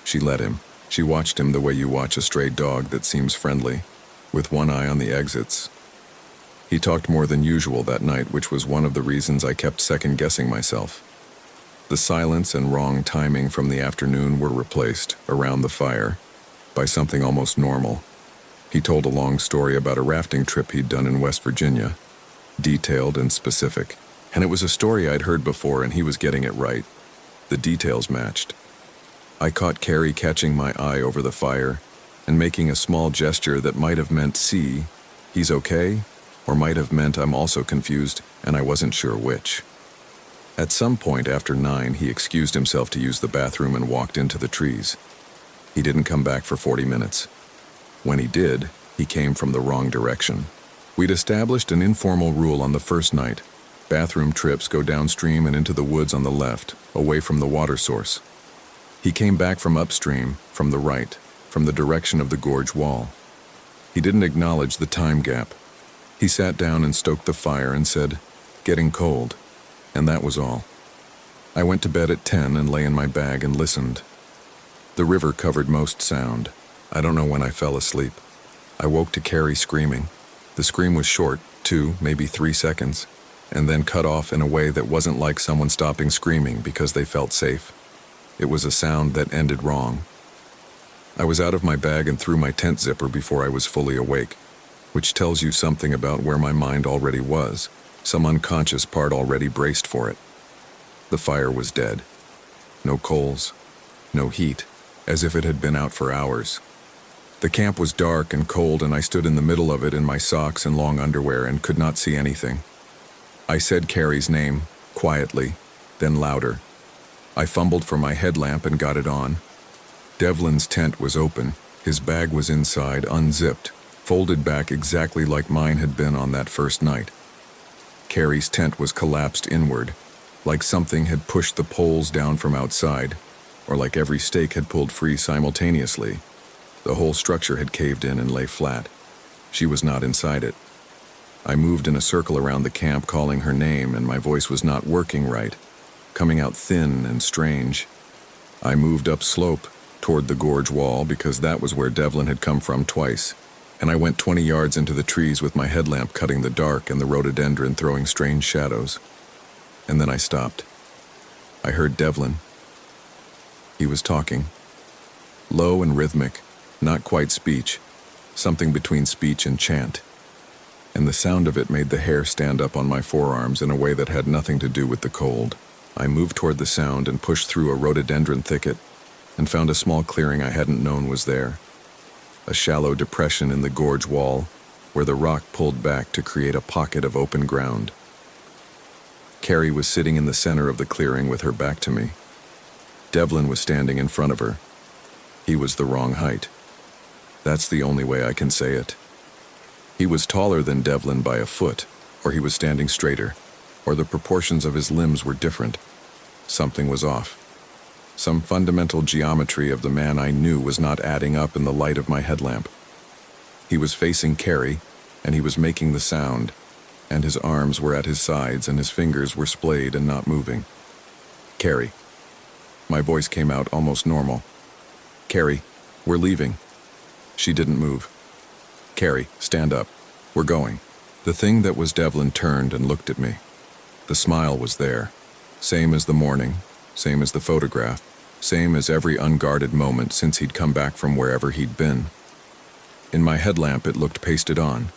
She let him. She watched him the way you watch a stray dog that seems friendly, with one eye on the exits. He talked more than usual that night, which was one of the reasons I kept second-guessing myself. The silence and wrong timing from the afternoon were replaced, around the fire, by something almost normal. He told a long story about a rafting trip he'd done in West Virginia, detailed and specific, and it was a story I'd heard before and he was getting it right. The details matched. I caught Carrie catching my eye over the fire and making a small gesture that might have meant "see, he's okay," or might have meant I'm also confused and I wasn't sure which. At some point after 9, he excused himself to use the bathroom and walked into the trees. He didn't come back for 40 minutes. When he did, he came from the wrong direction. We'd established an informal rule on the first night. Bathroom trips go downstream and into the woods on the left, away from the water source. He came back from upstream, from the right, from the direction of the gorge wall. He didn't acknowledge the time gap. He sat down and stoked the fire and said, "Getting cold." And that was all. I went to bed at 10 and lay in my bag and listened. The river covered most sound. I don't know when I fell asleep. I woke to Carrie screaming. The scream was short, 2, maybe 3 seconds, and then cut off in a way that wasn't like someone stopping screaming because they felt safe. It was a sound that ended wrong. I was out of my bag and through my tent zipper before I was fully awake, which tells you something about where my mind already was. Some unconscious part already braced for it. The fire was dead. No coals, no heat, as if it had been out for hours. The camp was dark and cold, and I stood in the middle of it in my socks and long underwear and could not see anything. I said Carrie's name, quietly, then louder. I fumbled for my headlamp and got it on. Devlin's tent was open. His bag was inside, unzipped, folded back exactly like mine had been on that first night. Carrie's tent was collapsed inward, like something had pushed the poles down from outside, or like every stake had pulled free simultaneously. The whole structure had caved in and lay flat. She was not inside it. I moved in a circle around the camp calling her name, and my voice was not working right, coming out thin and strange. I moved up slope toward the gorge wall because that was where Devlin had come from twice, and I went 20 yards into the trees with my headlamp cutting the dark and the rhododendron throwing strange shadows. And then I stopped. I heard Devlin. He was talking. Low and rhythmic, not quite speech, something between speech and chant. And the sound of it made the hair stand up on my forearms in a way that had nothing to do with the cold. I moved toward the sound and pushed through a rhododendron thicket and found a small clearing I hadn't known was there. A shallow depression in the gorge wall where the rock pulled back to create a pocket of open ground. Carrie was sitting in the center of the clearing with her back to me. Devlin was standing in front of her. He was the wrong height. That's the only way I can say it. He was taller than Devlin by a foot, or he was standing straighter, or the proportions of his limbs were different. Something was off. Some fundamental geometry of the man I knew was not adding up in the light of my headlamp. He was facing Carrie, and he was making the sound, and his arms were at his sides and his fingers were splayed and not moving. Carrie. My voice came out almost normal. Carrie, we're leaving. She didn't move. Carrie, stand up. We're going. The thing that was Devlin turned and looked at me. The smile was there. Same as the morning, same as the photograph, same as every unguarded moment since he'd come back from wherever he'd been. In my headlamp it looked pasted on,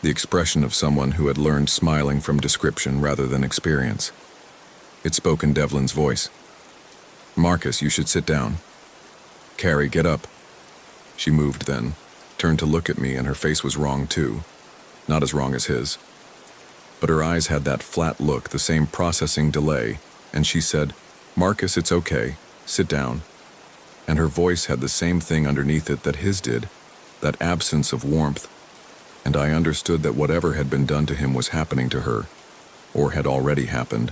the expression of someone who had learned smiling from description rather than experience. It spoke in Devlin's voice. Marcus, you should sit down. Carrie, get up. She moved then, turned to look at me, and her face was wrong too. Not as wrong as his. But her eyes had that flat look, the same processing delay, and she said, Marcus, it's okay. Sit down. And her voice had the same thing underneath it that his did, that absence of warmth. And I understood that whatever had been done to him was happening to her, or had already happened,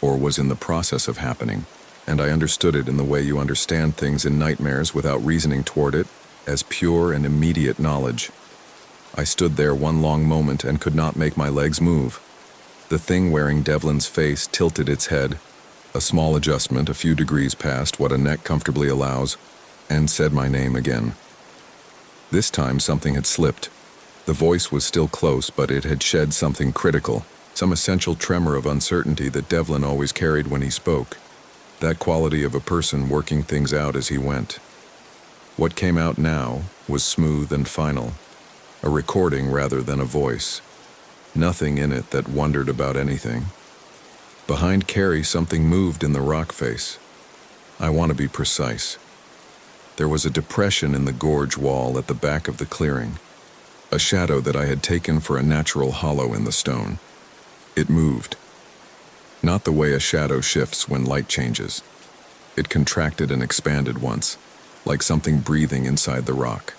or was in the process of happening. And I understood it in the way you understand things in nightmares without reasoning toward it, as pure and immediate knowledge. I stood there one long moment and could not make my legs move. The thing wearing Devlin's face tilted its head, a small adjustment a few degrees past what a neck comfortably allows, and said my name again. This time something had slipped. The voice was still close, but it had shed something critical, some essential tremor of uncertainty that Devlin always carried when he spoke. That quality of a person working things out as he went. What came out now was smooth and final, a recording rather than a voice. Nothing in it that wondered about anything. Behind Carrie, something moved in the rock face. I want to be precise. There was a depression in the gorge wall at the back of the clearing, a shadow that I had taken for a natural hollow in the stone. It moved. Not the way a shadow shifts when light changes. It contracted and expanded once, like something breathing inside the rock.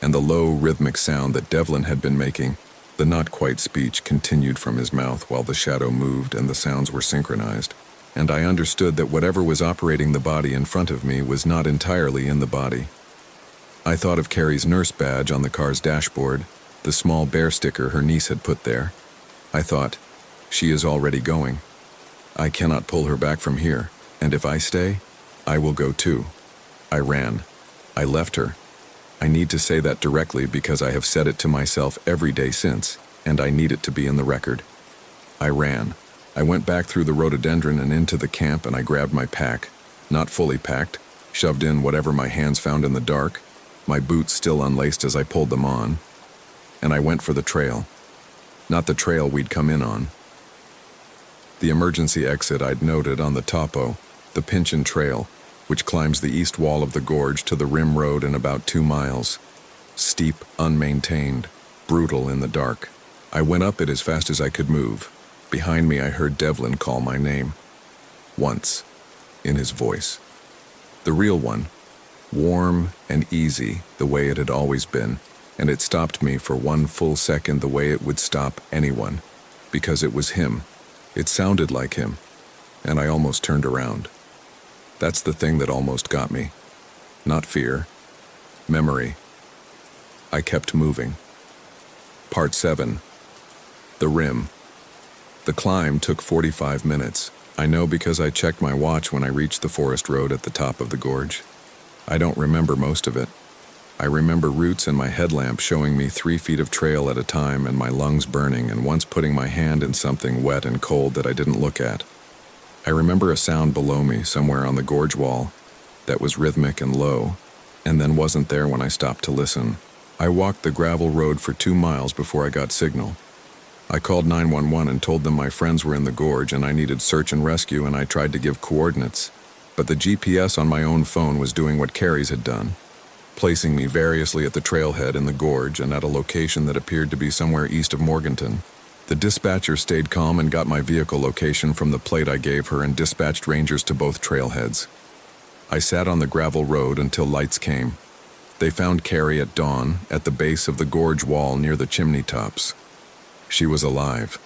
And the low, rhythmic sound that Devlin had been making, the not-quite speech, continued from his mouth while the shadow moved and the sounds were synchronized. And I understood that whatever was operating the body in front of me was not entirely in the body. I thought of Carrie's nurse badge on the car's dashboard, the small bear sticker her niece had put there. I thought, she is already going. I cannot pull her back from here, and if I stay, I will go too. I ran. I left her. I need to say that directly because I have said it to myself every day since, and I need it to be in the record. I ran. I went back through the rhododendron and into the camp, and I grabbed my pack, not fully packed, shoved in whatever my hands found in the dark, my boots still unlaced as I pulled them on, and I went for the trail. Not the trail we'd come in on. The emergency exit I'd noted on the topo, the Pinchin Trail, which climbs the east wall of the gorge to the rim road in about 2 miles. Steep, unmaintained, brutal in the dark. I went up it as fast as I could move, Behind me, I heard Devlin call my name. Once, in his voice. The real one, warm and easy, the way it had always been, and it stopped me for one full second the way it would stop anyone, because it was him. It sounded like him, and I almost turned around. That's the thing that almost got me. Not fear. Memory. I kept moving. Part 7. The Rim. The climb took 45 minutes. I know because I checked my watch when I reached the forest road at the top of the gorge. I don't remember most of it. I remember roots and my headlamp showing me 3 feet of trail at a time and my lungs burning and once putting my hand in something wet and cold that I didn't look at. I remember a sound below me somewhere on the gorge wall that was rhythmic and low, and then wasn't there when I stopped to listen. I walked the gravel road for 2 miles before I got signal. I called 911 and told them my friends were in the gorge and I needed search and rescue, and I tried to give coordinates, but the GPS on my own phone was doing what Carrie's had done, placing me variously at the trailhead in the gorge and at a location that appeared to be somewhere east of Morganton. The dispatcher stayed calm and got my vehicle location from the plate I gave her and dispatched rangers to both trailheads. I sat on the gravel road until lights came. They found Carrie at dawn at the base of the gorge wall near the chimney tops. She was alive.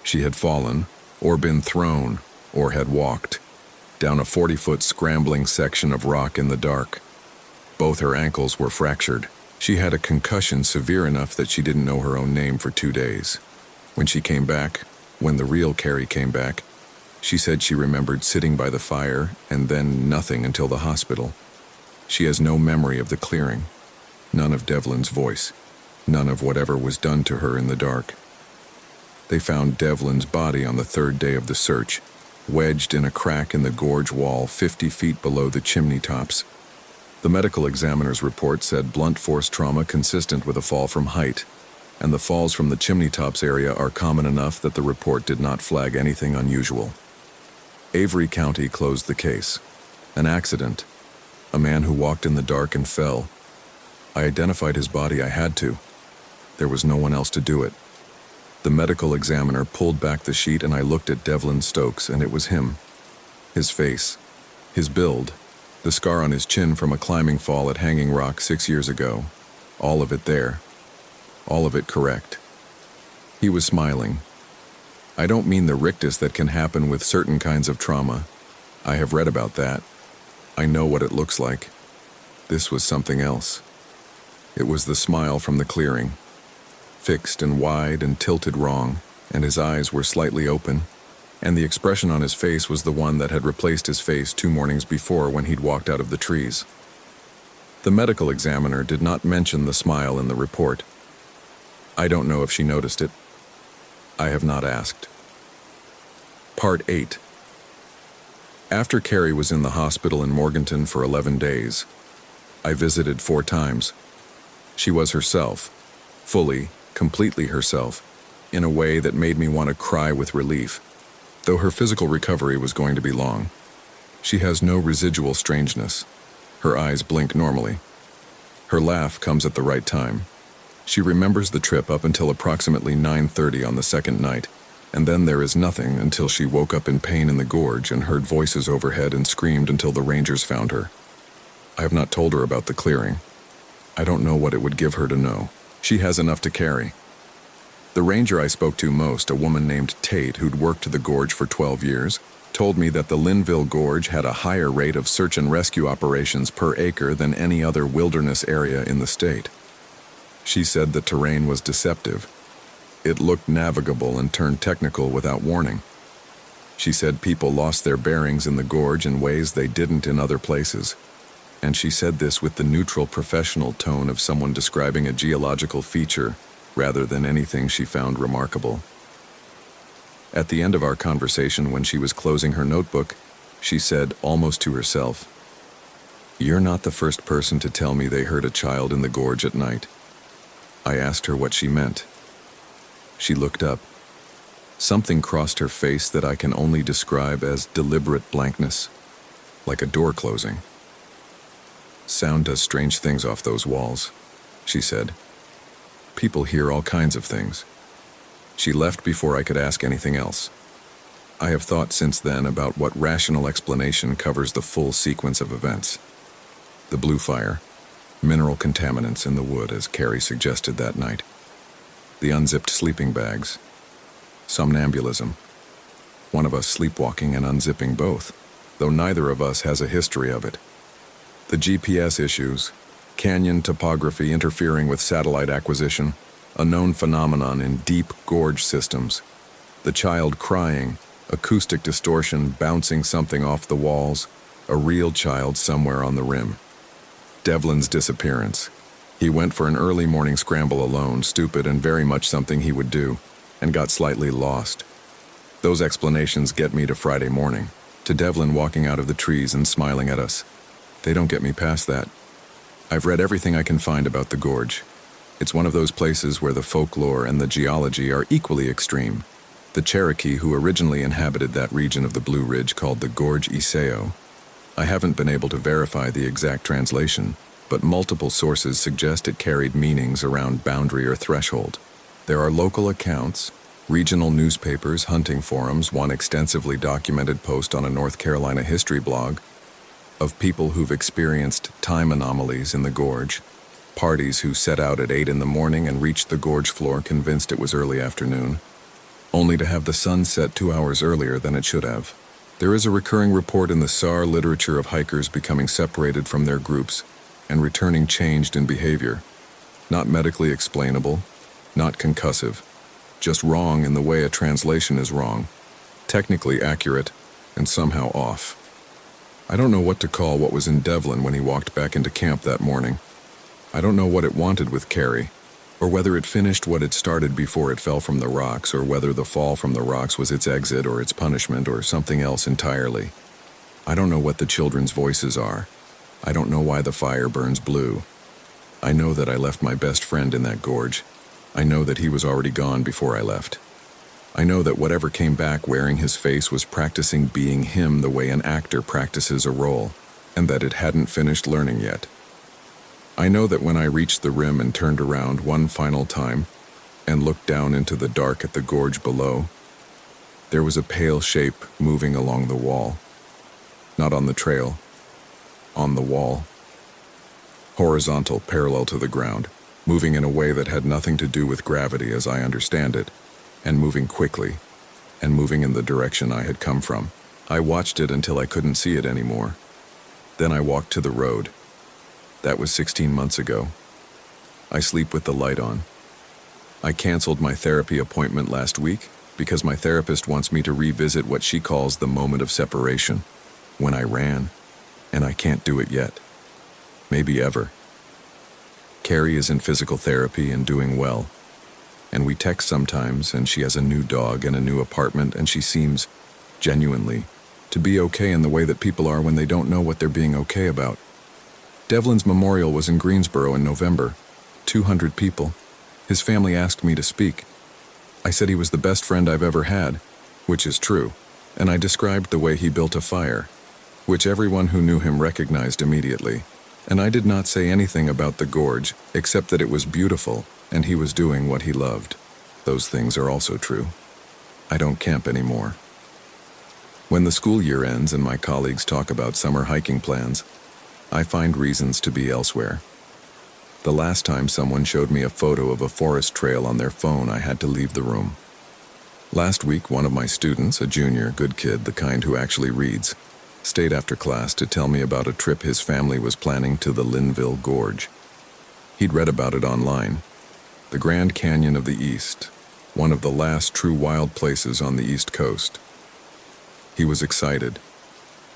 She had fallen, or been thrown, or had walked, down a 40-foot scrambling section of rock in the dark. Both her ankles were fractured. She had a concussion severe enough that she didn't know her own name for 2 days. When she came back, when the real Carrie came back, she said she remembered sitting by the fire and then nothing until the hospital. She has no memory of the clearing, none of Devlin's voice, none of whatever was done to her in the dark. They found Devlin's body on the 3rd day of the search, wedged in a crack in the gorge wall 50 feet below the chimney tops. The medical examiner's report said blunt force trauma consistent with a fall from height, and the falls from the chimney tops area are common enough that the report did not flag anything unusual. Avery County closed the case. An accident. A man who walked in the dark and fell. I identified his body. I had to. There was no one else to do it. The medical examiner pulled back the sheet and I looked at Devlin Stokes, and it was him. His face, his build, the scar on his chin from a climbing fall at Hanging Rock 6 years ago. All of it there. All of it correct. He was smiling. I don't mean the rictus that can happen with certain kinds of trauma. I have read about that. I know what it looks like. This was something else. It was the smile from the clearing. Fixed and wide and tilted wrong, and his eyes were slightly open, and the expression on his face was the one that had replaced his face 2 mornings before when he'd walked out of the trees. The medical examiner did not mention the smile in the report. I don't know if she noticed it. I have not asked. Part 8. After Carrie was in the hospital in Morganton for 11 days, I visited 4 times. She was herself, fully, completely herself, in a way that made me want to cry with relief, though her physical recovery was going to be long. She has no residual strangeness. Her eyes blink normally. Her laugh comes at the right time. She remembers the trip up until approximately 9:30 on the 2nd night, and then there is nothing until she woke up in pain in the gorge and heard voices overhead and screamed until the rangers found her. I have not told her about the clearing. I don't know what it would give her to know. She has enough to carry. The ranger I spoke to most, a woman named Tate who'd worked the gorge for 12 years, told me that the Linville Gorge had a higher rate of search and rescue operations per acre than any other wilderness area in the state. She said the terrain was deceptive. It looked navigable and turned technical without warning. She said people lost their bearings in the gorge in ways they didn't in other places. And she said this with the neutral professional tone of someone describing a geological feature rather than anything she found remarkable. At the end of our conversation, when she was closing her notebook, she said, almost to herself, "You're not the first person to tell me they heard a child in the gorge at night." I asked her what she meant. She looked up. Something crossed her face that I can only describe as deliberate blankness, like a door closing. "Sound does strange things off those walls," she said. "People hear all kinds of things. She left before I could ask anything else. I have thought since then about what rational explanation covers the full sequence of events. The blue fire, mineral contaminants in the wood as Carrie suggested that night, the unzipped sleeping bags, somnambulism, one of us sleepwalking and unzipping both, though neither of us has a history of it. The GPS issues, canyon topography interfering with satellite acquisition, a known phenomenon in deep gorge systems, the child crying, acoustic distortion bouncing something off the walls, a real child somewhere on the rim. Devlin's disappearance. He went for an early morning scramble alone, stupid and very much something he would do, and got slightly lost. Those explanations get me to Friday morning, to Devlin walking out of the trees and smiling at us. They don't get me past that. I've read everything I can find about the gorge. It's one of those places where the folklore and the geology are equally extreme. The Cherokee who originally inhabited that region of the Blue Ridge called the Gorge Iseo. I haven't been able to verify the exact translation, but multiple sources suggest it carried meanings around boundary or threshold. There are local accounts, regional newspapers, hunting forums, one extensively documented post on a North Carolina history blog, of people who've experienced time anomalies in the gorge, parties who set out at 8 in the morning and reached the gorge floor convinced it was early afternoon, only to have the sun set 2 hours earlier than it should have. There is a recurring report in the SAR literature of hikers becoming separated from their groups and returning changed in behavior. Not medically explainable, not concussive, just wrong in the way a translation is wrong, technically accurate and somehow off. I don't know what to call what was in Devlin when he walked back into camp that morning. I don't know what it wanted with Carrie, or whether it finished what it started before it fell from the rocks, or whether the fall from the rocks was its exit or its punishment or something else entirely. I don't know what the children's voices are. I don't know why the fire burns blue. I know that I left my best friend in that gorge. I know that he was already gone before I left. I know that whatever came back wearing his face was practicing being him the way an actor practices a role, and that it hadn't finished learning yet. I know that when I reached the rim and turned around one final time and looked down into the dark at the gorge below, there was a pale shape moving along the wall. Not on the trail, on the wall. Horizontal, parallel to the ground, moving in a way that had nothing to do with gravity as I understand it, and moving quickly, and moving in the direction I had come from. I watched it until I couldn't see it anymore. Then I walked to the road. That was 16 months ago. I sleep with the light on. I canceled my therapy appointment last week because my therapist wants me to revisit what she calls the moment of separation, when I ran, and I can't do it yet. Maybe ever. Carrie is in physical therapy and doing well. And we text sometimes, and she has a new dog and a new apartment, and she seems, genuinely, to be okay in the way that people are when they don't know what they're being okay about. Devlin's memorial was in Greensboro in November. 200 people. His family asked me to speak. I said he was the best friend I've ever had, which is true, and I described the way he built a fire, which everyone who knew him recognized immediately. And I did not say anything about the gorge, except that it was beautiful, and he was doing what he loved. Those things are also true. I don't camp anymore. When the school year ends and my colleagues talk about summer hiking plans, I find reasons to be elsewhere. The last time someone showed me a photo of a forest trail on their phone, I had to leave the room. Last week, one of my students, a junior, good kid, the kind who actually reads, stayed after class to tell me about a trip his family was planning to the Linville Gorge. He'd read about it online. The Grand Canyon of the East, one of the last true wild places on the East Coast. He was excited.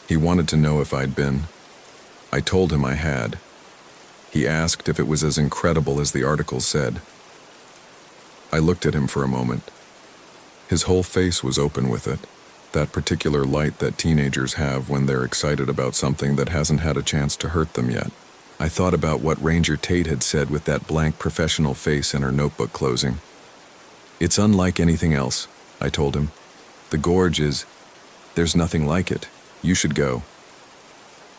He wanted to know if I'd been. I told him I had. He asked if it was as incredible as the article said. I looked at him for a moment. His whole face was open with it, that particular light that teenagers have when they're excited about something that hasn't had a chance to hurt them yet. I thought about what Ranger Tate had said with that blank professional face and her notebook closing. It's unlike anything else, I told him. The gorge is, there's nothing like it. You should go.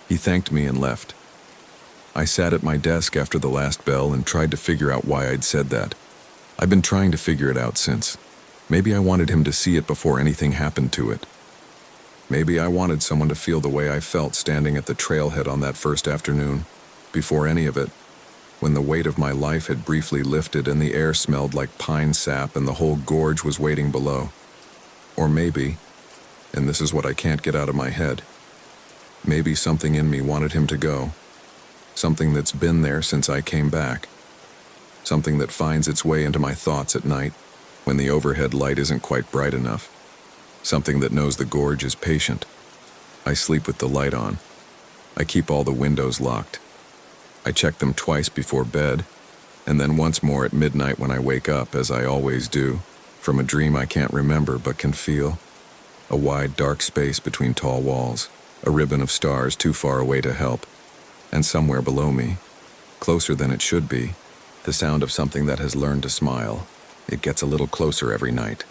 He thanked me and left. I sat at my desk after the last bell and tried to figure out why I'd said that. I've been trying to figure it out since. Maybe I wanted him to see it before anything happened to it. Maybe I wanted someone to feel the way I felt standing at the trailhead on that first afternoon, before any of it, when the weight of my life had briefly lifted and the air smelled like pine sap and the whole gorge was waiting below. Or maybe, and this is what I can't get out of my head, maybe something in me wanted him to go. Something that's been there since I came back. Something that finds its way into my thoughts at night when the overhead light isn't quite bright enough. Something that knows the gorge is patient. I sleep with the light on. I keep all the windows locked. I check them twice before bed, and then once more at midnight when I wake up, as I always do, from a dream I can't remember but can feel. A wide, dark space between tall walls, a ribbon of stars too far away to help, and somewhere below me, closer than it should be, the sound of something that has learned to smile. It gets a little closer every night.